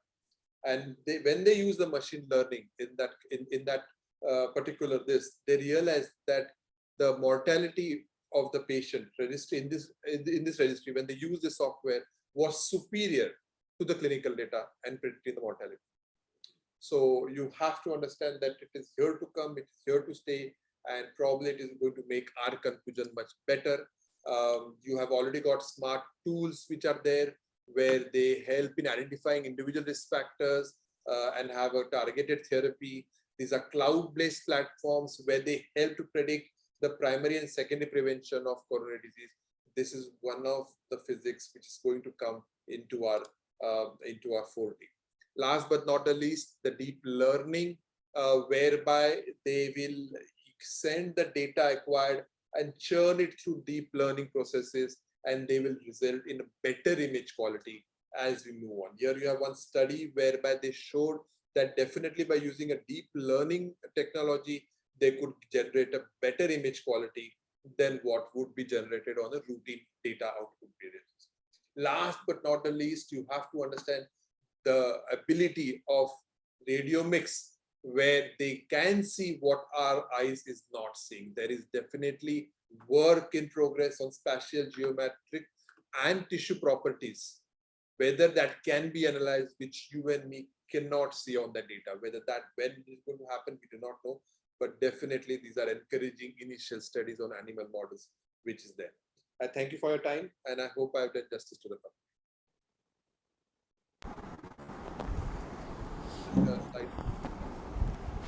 and when they use the machine learning in that particular they realize that the mortality of the patient registry in this registry, when they use the software, was superior to the clinical data and predicting the mortality. So you have to understand that it is here to come, it is here to stay, and probably it is going to make our conclusion much better. You have already got smart tools which are there where they help in identifying individual risk factors and have a targeted therapy. These are cloud-based platforms where they help to predict the primary and secondary prevention of coronary disease. This is one of the physics which is going to come into our forte. Last but not the least, the deep learning, whereby they will send the data acquired and churn it through deep learning processes, and they will result in a better image quality as we move on. Here you have one study whereby they showed that definitely by using a deep learning technology, they could generate a better image quality than what would be generated on a routine data output basis. Last but not the least, you have to understand the ability of radiomics, where they can see what our eyes is not seeing. There is definitely work in progress on spatial geometric and tissue properties, whether that can be analyzed, which you and me cannot see on the data. Whether that when it is going to happen, we do not know, but definitely these are encouraging initial studies on animal models, which is there. I thank you for your time, and I hope I have done justice to the topic.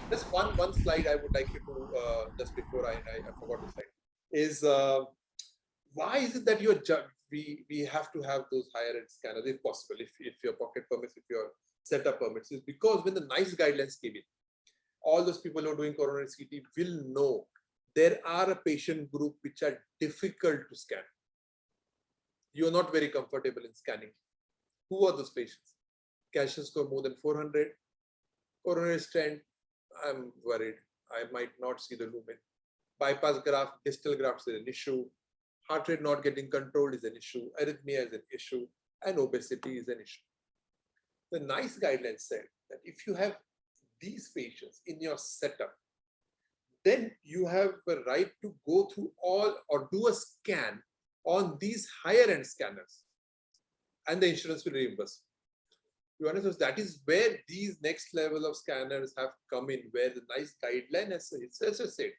Just one slide I would like you to, just before I forgot the slide, is why is it that we have to have those higher end scanners if possible, if your pocket permits, if your setup permits? Is because when the NICE guidelines came in, all those people who are doing coronary CT will know there are a patient group which are difficult to scan. You are not very comfortable in scanning. Who are those patients? Calcium score more than 400, coronary stent, I'm worried. I might not see the lumen. Bypass graft, distal grafts is an issue. Heart rate not getting controlled is an issue. Arrhythmia is an issue. And obesity is an issue. The NICE guidelines said that if you have these patients in your setup, then you have a right to go through all or do a scan on these higher end scanners, and the insurance will reimburse. You understand? That is where these next level of scanners have come in, where the NICE guideline has said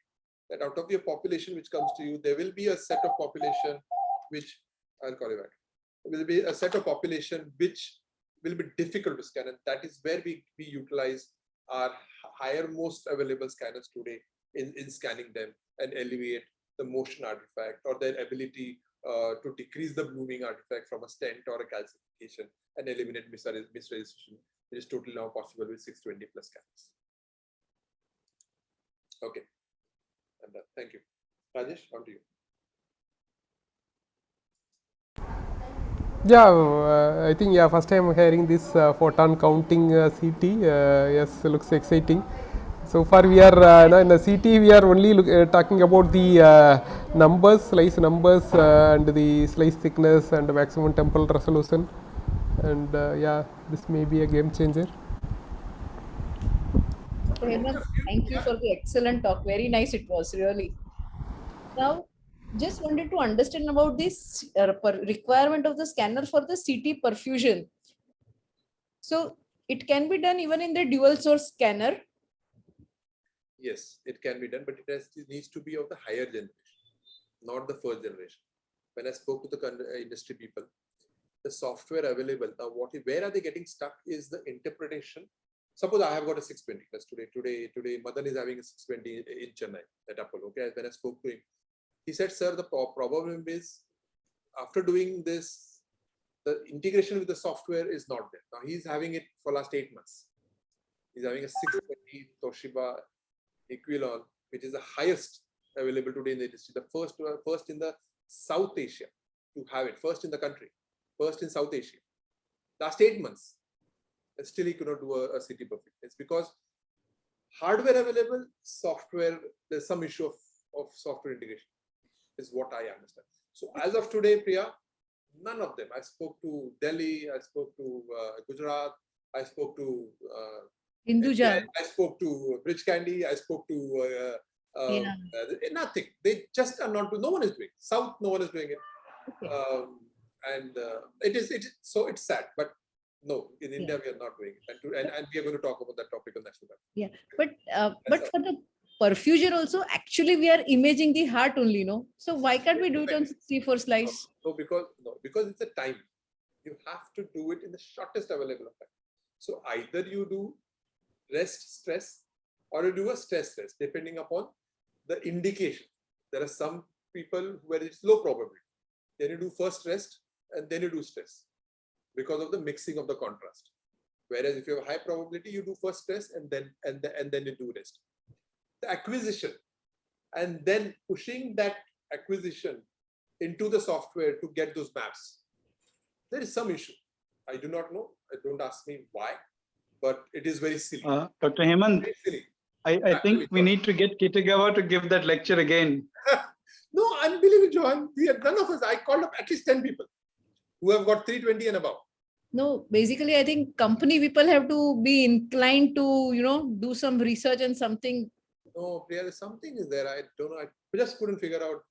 that out of your population which comes to you, there will be a set of population which, I'll call you back, will be a set of population which will be difficult to scan, and that is where we utilize our higher most available scanners today in scanning them and alleviate the motion artifact or their ability to decrease the blooming artifact from a stent or a calcification and eliminate misregistration, which is totally now possible with 620 plus scanners. Okay, I'm done. Thank you. Rajesh, on to you.
Yeah, I think first time hearing this photon counting CT. Yes, looks exciting. So far we are in the CT we are only talking about the numbers, slice numbers and the slice thickness and the maximum temporal resolution, and yeah, this may be a game changer.
Thank you for the excellent talk. Very nice it was, really. Now, just wanted to understand about this requirement of the scanner for the CT perfusion. So it can be done even in the dual source scanner.
Yes, it can be done, but it needs to be of the higher generation, not the first generation. When I spoke to the industry people, the software available now, where are they getting stuck is the interpretation. Suppose I have got a 620 plus today Madan is having a 620 in Chennai at Apollo. Okay, when I spoke to him, he said, sir, the problem is after doing this, the integration with the software is not there. Now he's having it for last 8 months. He's having a 620 Toshiba Equilon, which is the highest available today in the industry. The first in the South Asia to have it, first in the country, first in South Asia. Last 8 months, and still he could not do a city perfect. It's because hardware available, software, there's some issue of software integration, is what I understand. So as of today, Priya, none of them. I spoke to Delhi, I spoke to Gujarat, I spoke to
Hinduja.
I spoke to Bridge Candy, I spoke to nothing. They just are not doing. No one is doing. South, no one is doing it. Okay. It's sad, but no, in India we are not doing it, and we are going to talk about that topic on National Bank.
Yeah, but for the perfusion also, actually we are imaging the heart only, no? So why can't we do it on 64 slice?
No, because it's a time. You have to do it in the shortest available time. So either you do rest stress or you do a stress rest, depending upon the indication. There are some people where it's low probability. Then you do first rest and then you do stress because of the mixing of the contrast. Whereas if you have high probability, you do first stress and then you do rest. The acquisition and then pushing that acquisition into the software to get those maps. There is some issue. I do not know. Don't ask me why, but it is very silly.
Dr. Hemant,
very silly.
I think we need to get Kitagawa to give that lecture again.
No, unbelievable, Johan. None of us. I called up at least 10 people who have got 320 and above.
No, basically, I think company people have to be inclined to, do some research and something.
No, Priya, something is there. I don't know. I just couldn't figure out.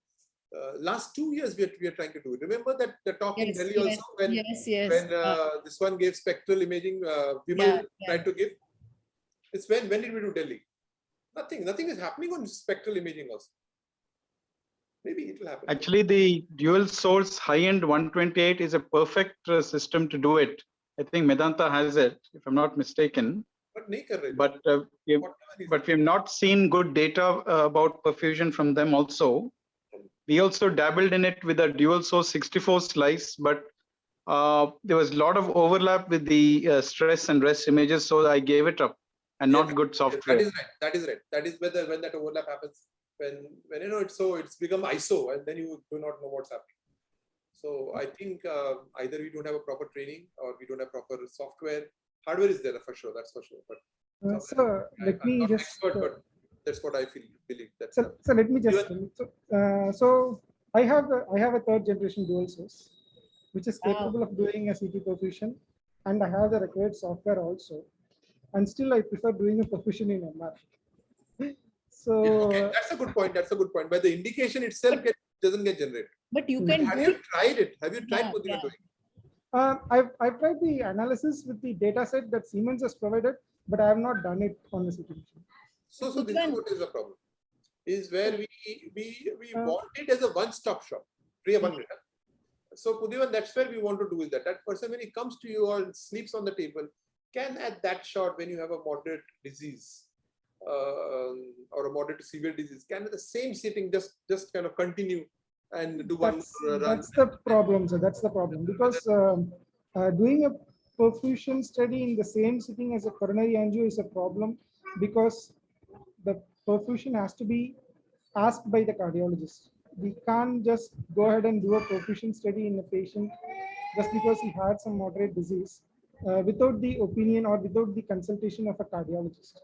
Last 2 years, we are trying to do it. Remember that the talk in Delhi also when this one gave spectral imaging, Vimal tried to give. It's when did we do Delhi? Nothing is happening on spectral imaging also. Maybe it will happen.
Actually, the dual source high-end 128 is a perfect system to do it. I think Medanta has it, if I'm not mistaken. But we've not seen good data about perfusion from them also. We also dabbled in it with a dual source 64 slice, but there was a lot of overlap with the stress and rest images, so I gave it up, and not good software.
That is right. That is when that overlap happens. When it's become ISO, and then you do not know what's happening. So I think either we don't have a proper training or we don't have proper software. Hardware is there for sure. That's for sure. But
so let me just.
Expert, but that's what I believe.
So let me just. So I have a third generation dual source, which is capable of doing a CT perfusion, and I have the required software also, and still I prefer doing a perfusion in MR. So
okay, that's a good point. But the indication itself doesn't get generated.
But you can.
Have you tried it? Have you tried what you are doing?
I've tried the analysis with the data set that Siemens has provided, but I have not done it on the CT machine.
So this is what is the problem. Is where we want it as a one-stop shop. So Pudhivan, that's where we want to do is that person when he comes to you or sleeps on the table can at that shot when you have a moderate disease or a moderate to severe disease can at the same sitting just kind of continue and do one run.
That's the problem, sir. That's the problem because doing a perfusion study in the same sitting as a coronary angio is a problem because the perfusion has to be asked by the cardiologist. We can't just go ahead and do a perfusion study in a patient just because he had some moderate disease without the opinion or without the consultation of a cardiologist,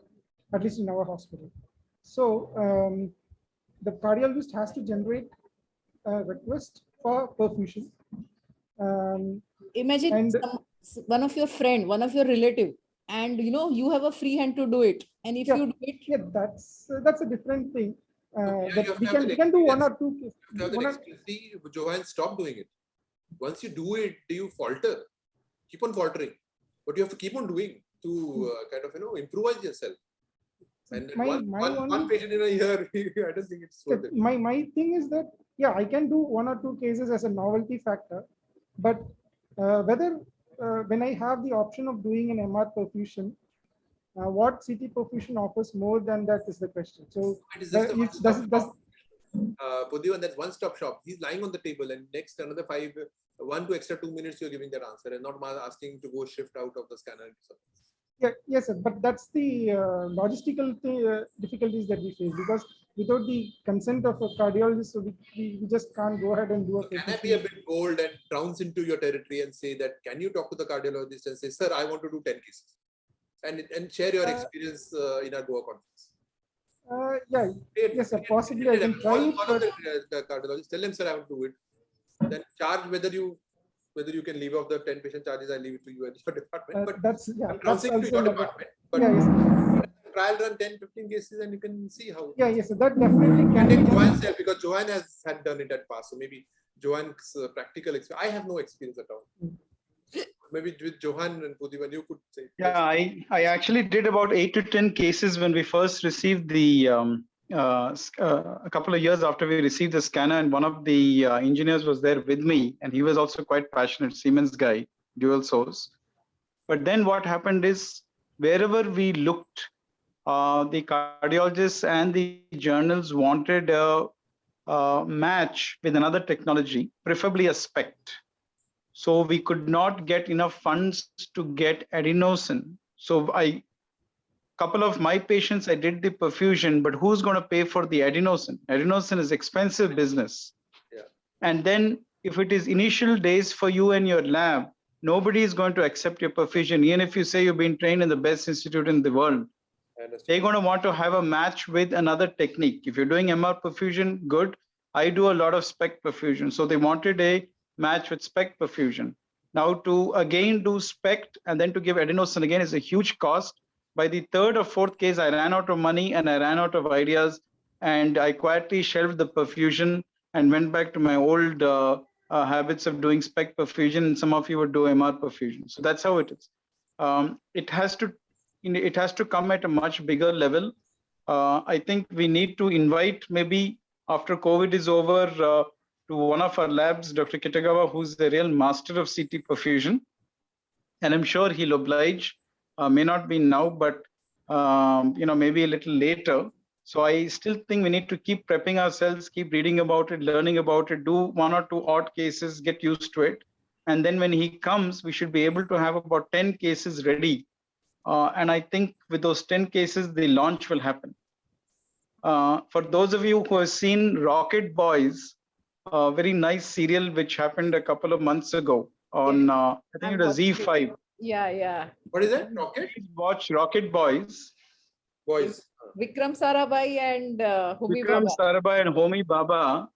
at least in our hospital. So the cardiologist has to generate a request for perfusion.
Imagine one of your friend, one of your relative, and you have a free hand to do it. And if you do it,
that's a different thing. We can do one or two.
Johan, stop doing it. Once you do it, do you falter? Keep on faltering. but you have to keep on doing to kind of improvise yourself. And one patient in a year, I don't think it's worth it.
My thing is that I can do 1 or 2 cases as a novelty factor, but whether when I have the option of doing an MR perfusion, what CT perfusion offers more than that is the question. So
Pudhivan, that's one-stop shop. He's lying on the table, and next another 1 to extra 2 minutes, you're giving that answer, and not asking to go shift out of the scanner.
Yes, sir. But that's the logistical difficulties that we face, because without the consent of a cardiologist, so we just can't go ahead and do a.
Can I be a bit bold and trounce into your territory and say that, can you talk to the cardiologist and say, sir, I want to do 10 cases, and share your experience in our Goa conference?
Yes, sir. Possibly I can try it.
But the cardiologist, tell him, sir, I want to do it. Then charge whether you can leave off the 10 patient charges. I leave it to you at your department. But
that's
trouncing to your department. But trial run 10-15 cases and you can see how.
Yes, so that definitely can
take Joanne's help, because Joanne had done it at past. So maybe Joanne's practical experience. I have no experience at all. Maybe with Johan and Pudhivan, you could say.
Yeah, I actually did about 8 to 10 cases when we first received the a couple of years after we received the scanner, and one of the engineers was there with me, and he was also quite passionate, Siemens guy, dual source. But then what happened is, wherever we looked, the cardiologists and the journals wanted a match with another technology, preferably a SPECT. So we could not get enough funds to get adenosine. So couple of my patients, I did the perfusion, but who's going to pay for the adenosine? Adenosine is expensive business.
Yeah.
And then if it is initial days for you and your lab, nobody is going to accept your perfusion. Even if you say you've been trained in the best institute in the world, they're going to want to have a match with another technique. If you're doing MR perfusion, good. I do a lot of SPECT perfusion. So they wanted a match with SPECT perfusion. Now to again do SPECT and then to give adenosine again is a huge cost. By the 3rd or 4th case, I ran out of money and I ran out of ideas, and I quietly shelved the perfusion and went back to my old habits of doing SPECT perfusion, and some of you would do MR perfusion. So that's how it is. It has to come at a much bigger level. I think we need to invite, maybe after COVID is over, to one of our labs, Dr. Kitagawa, who's the real master of CT perfusion. And I'm sure he'll oblige. May not be now, but maybe a little later. So I still think we need to keep prepping ourselves, keep reading about it, learning about it, do 1 or 2 odd cases, get used to it. And then when he comes, we should be able to have about 10 cases ready. And I think with those 10 cases, the launch will happen. For those of you who have seen Rocket Boys, a very nice serial which happened a couple of months ago on, I think it was Z5.
Yeah.
What is that? Rocket?
Please watch Rocket Boys.
Vikram Sarabhai and Homi
Vikram
Baba.
Sarabhai and Homi Baba.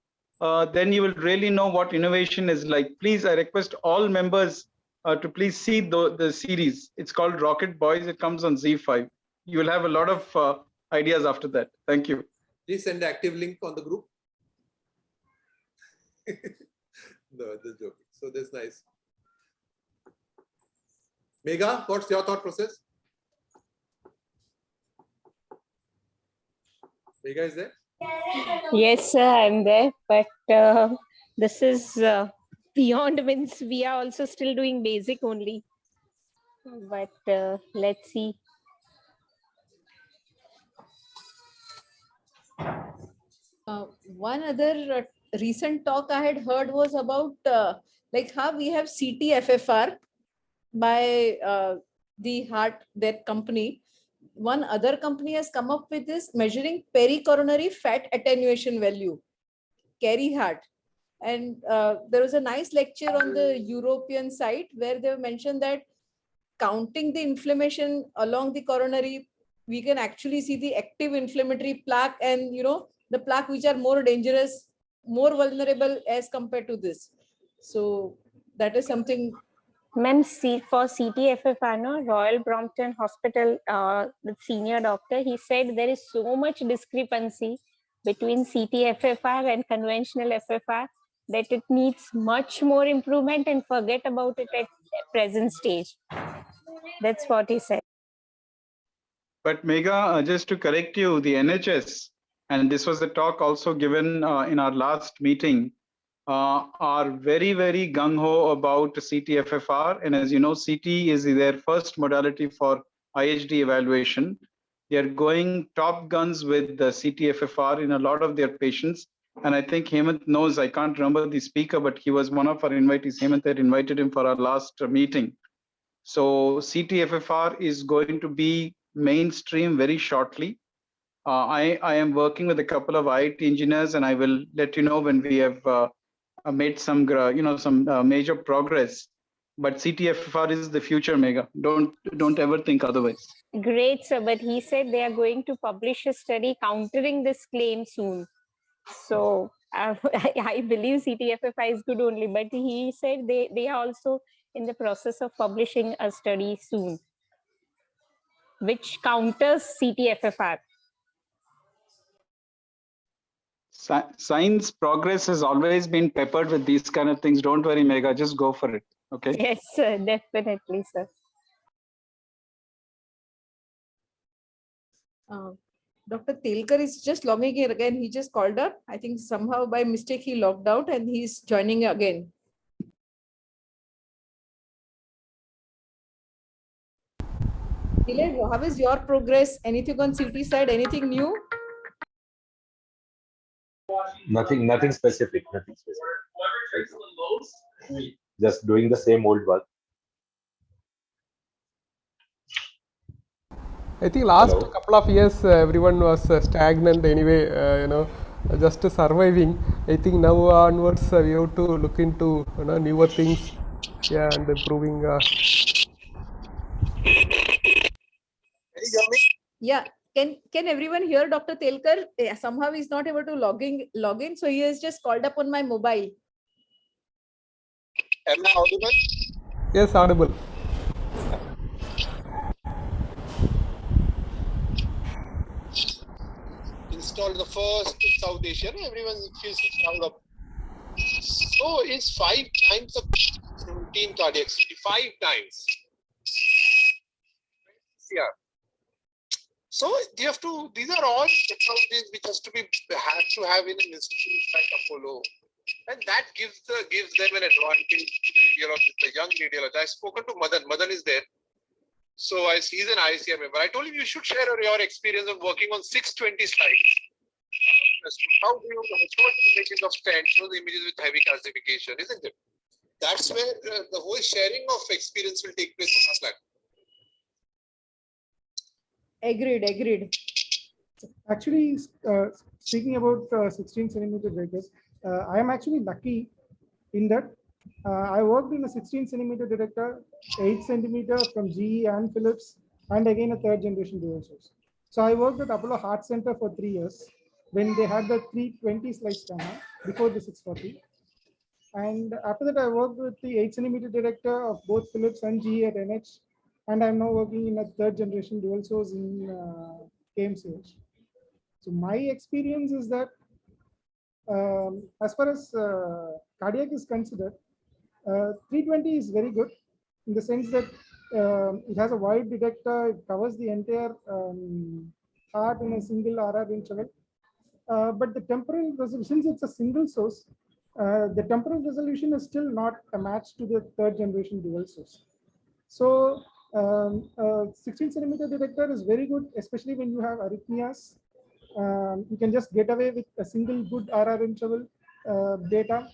Then you will really know what innovation is like. Please, I request all members to please see the series. It's called Rocket Boys. It comes on Z5. You will have a lot of ideas after that. Thank you.
Please send the active link on the group. No, just joking. So that's nice. Megha, what's your thought process? Megha is there?
Yes, sir, I'm there. But this is beyond, means we are also still doing basic only. But let's see.
One other recent talk I had heard was about like how we have CT-FFR by that company. One other company has come up with this measuring pericoronary fat attenuation value, Carey Hart. And there was a nice lecture on the European site where they mentioned that counting the inflammation along the coronary, we can actually see the active inflammatory plaque and, the plaque which are more dangerous, more vulnerable as compared to this. So that is something.
Ma'am, for CT-FFR, no, Royal Brompton Hospital, the senior doctor, he said there is so much discrepancy between CT-FFR and conventional FFR that it needs much more improvement, and forget about it at present stage. That's what he said.
But Megha, just to correct you, the NHS, and this was the talk also given in our last meeting, are very, very gung-ho about CT-FFR. And as you know, CT is their first modality for IHD evaluation. They are going top guns with the CT-FFR in a lot of their patients. And I think Hemant knows, I can't remember the speaker, but he was one of our invitees. Hemant had invited him for our last meeting. So CT-FFR is going to be mainstream very shortly. I am working with a couple of IIT engineers, and I will let you know when we have made some major progress. But CT-FFR is the future, Megha. Don't ever think otherwise.
Great, sir. But he said they are going to publish a study countering this claim soon. So I believe CT-FFI is good only, but he said they are also in the process of publishing a study soon, which counters CT-FFR.
Science progress has always been peppered with these kind of things. Don't worry, Megha, just go for it. Okay.
Yes, sir, definitely, sir.
Dr. Telkar is just logging in again. He just called up. I think somehow by mistake he logged out and he's joining again. Dilek, how is your progress? Anything on CT side? Anything new?
Nothing specific. Just doing the same old work.
I think last couple of years everyone was stagnant anyway, just surviving. I think now onwards we have to look into newer things, and improving.
Yeah. Can everyone hear Dr. Telkar? Yeah, somehow he's not able to log in, so he has just called up on my mobile.
Am I audible?
Yes, audible.
Installed the first in South Asia. Everyone feels proud of. So it's 5 times the routine cardiac CT. 5 times. Yeah. So you have to. These are all technologies which have to have in an institute like Apollo, and that gives them an advantage to the radiologist, the young radiologist. I've spoken to Madan. Madan is there. So he's an IACI member. I told him you should share your experience of working on 620 slides. How do you show images of stent, show the images with heavy calcification, isn't it? That's where the whole sharing of experience will take place on our platform.
Agreed.
Actually, speaking about 16 centimeter breakers, I am actually lucky in that I worked in a 16 centimeter detector, 8 centimeter from GE and Philips, and again a third generation dual source. So I worked at Apollo Heart Center for 3 years when they had the 320 slice scanner before the 640. And after that, I worked with the 8 centimeter detector of both Philips and GE at NH. And I'm now working in a third generation dual source in KMCH. So my experience is that as far as cardiac is considered, 320 is very good in the sense that it has a wide detector, it covers the entire heart in a single RR interval. But the temporal resolution, since it's a single source, the temporal resolution is still not a match to the third generation dual source. So 16 centimeter detector is very good, especially when you have arrhythmias. You can just get away with a single good RR interval data,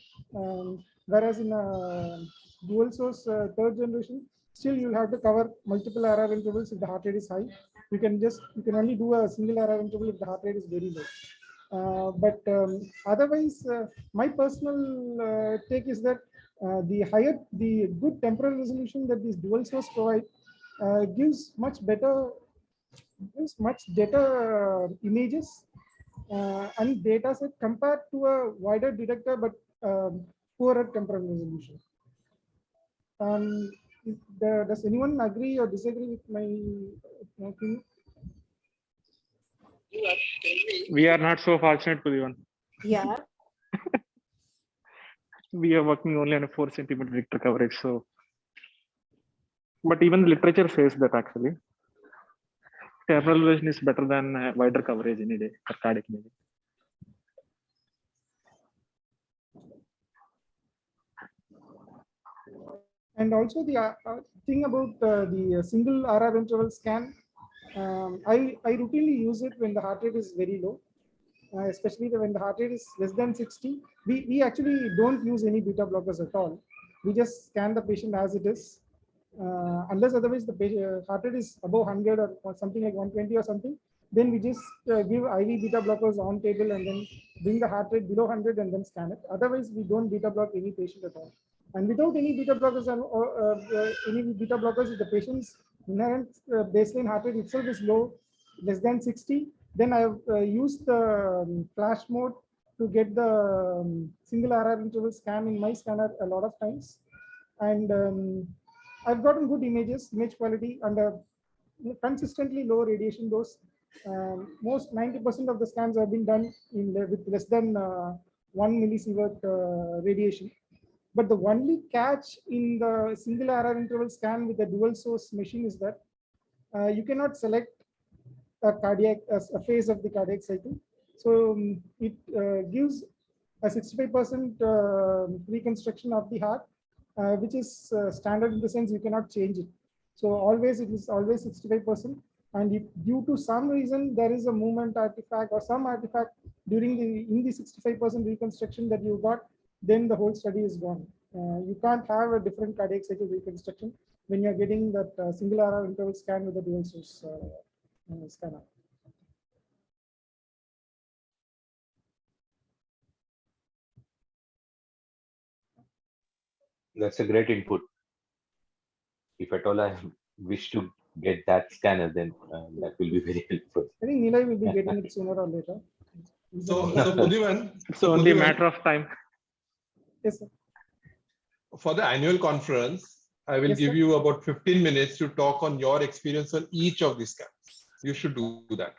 whereas in a dual source third generation, still you have to cover multiple RR intervals if the heart rate is high. You can only do a single RR interval if the heart rate is very low. But otherwise, my personal take is that the good temporal resolution that these dual source provide gives much better images and data set compared to a wider detector but poorer temporal resolution. Does anyone agree or disagree with my opinion?
We are not so fortunate, Pudhivan.
Yeah.
We are working only on a 4 centimeter detector coverage, so But even the literature says that actually temporal elevation is better than wider coverage any day for cardiac imaging.
And also the thing about the single RR interval scan, I routinely use it when the heart rate is very low, especially when the heart rate is less than 60. We actually don't use any beta blockers at all. We just scan the patient as it is. Unless otherwise the patient, heart rate is above 100 or something like 120 or something, then we just give IV beta blockers on table and then bring the heart rate below 100 and then scan it. Otherwise, we don't beta block any patient at all. And without any beta blockers if the patient's inherent baseline heart rate itself is low, less than 60, then I have used the flash mode to get the single RR interval scan in my scanner a lot of times. And I've gotten good image quality, and consistently low radiation dose. Most 90% of the scans have been done with less than 1 millisievert radiation. But the only catch in the single RR interval scan with the dual source machine is that you cannot select a phase of the cardiac cycle. So it gives a 65% reconstruction of the heart, which is standard in the sense you cannot change it. So always it is always 65%. And if due to some reason there is a movement artifact or some artifact during the 65% reconstruction that you got, then the whole study is gone. You can't have a different cardiac cycle reconstruction when you're getting that single RR interval scan with the dual source scanner.
That's a great input. If at all I wish to get that scanner, then that will be very helpful.
I think Nilay will be getting it sooner or later.
So Pudhivan,
it's only a matter of time.
Yes, sir.
For the annual conference, I will
Yes,
give
sir.
you about 15 minutes to talk on your experience on each of these scans. You should do that,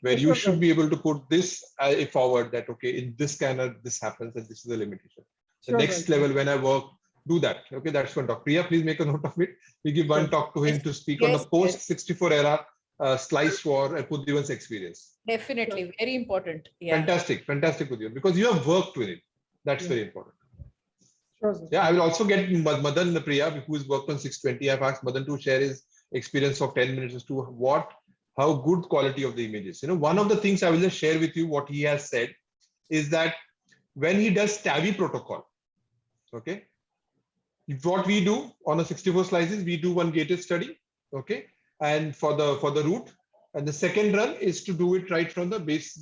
where
Yes,
you
sir.
should be able to put this forward that, okay, in this scanner, this happens and this is the limitation. The
Sure,
next
sir.
level when I work, do that. Okay, that's one talk. Priya, please make a note of it. We give one
Sure.
talk to him
Yes,
to speak on the
yes,
post 64 era slice for Pudhivan's experience.
Definitely, very important. Yeah.
Fantastic, fantastic, Pudhivan, because you have worked with it. That's
Yeah.
very important.
Sure, sir.
Yeah, I will also get Madan Priya, who has worked on 620. I've asked Madan to share his experience of 10 minutes as to how good quality of the images. One of the things I will just share with you what he has said is that when he does TAVI protocol, okay, what we do on a 64 slices, we do one gated study, okay, and for the root, and the second run is to do it right from the base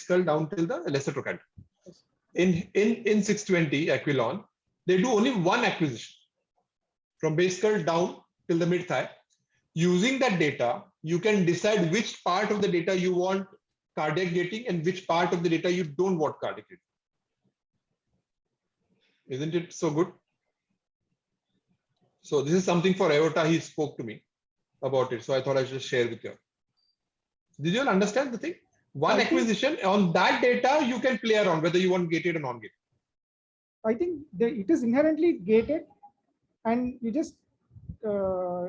skull down till the lesser trochanter. In 620 Aquilon, they do only one acquisition from base skull down till the mid thigh. Using that data, you can decide which part of the data you want cardiac gating and which part of the data you don't want cardiac gating. Isn't it so good? So this is something for aorta. He spoke to me about it. So I thought I should share with you. Did you all understand the thing? One acquisition on that data, you can play around whether you want gated or non-gated.
I think it is inherently gated, and you just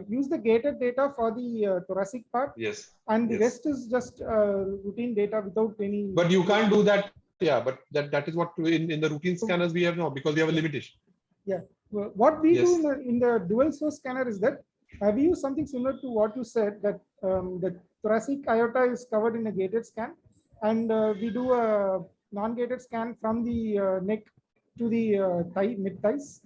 use the gated data for the thoracic part.
Yes.
And the rest is just routine data without any.
But you can't do that. Yeah, but that is what in the routine scanners we have now, because we have a limitation.
Yeah. What we do in the dual source scanner is that we use something similar to what you said, that the thoracic aorta is covered in a gated scan, and we do a non-gated scan from the neck to the mid thighs.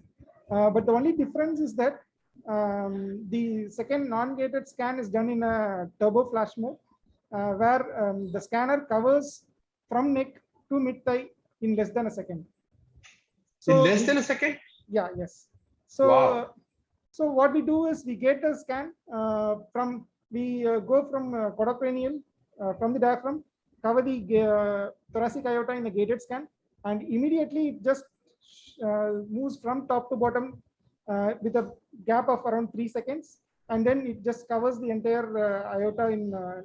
But the only difference is that the second non-gated scan is done in a turbo flash mode, where the scanner covers from neck to mid thigh in less than a second.
So in less than a second?
Yeah, yes. So,
wow.
So what we do is we get a scan we go from cordocranial, from the diaphragm, cover the thoracic aorta in a gated scan, and immediately it just moves from top to bottom with a gap of around 3 seconds, and then it just covers the entire aorta in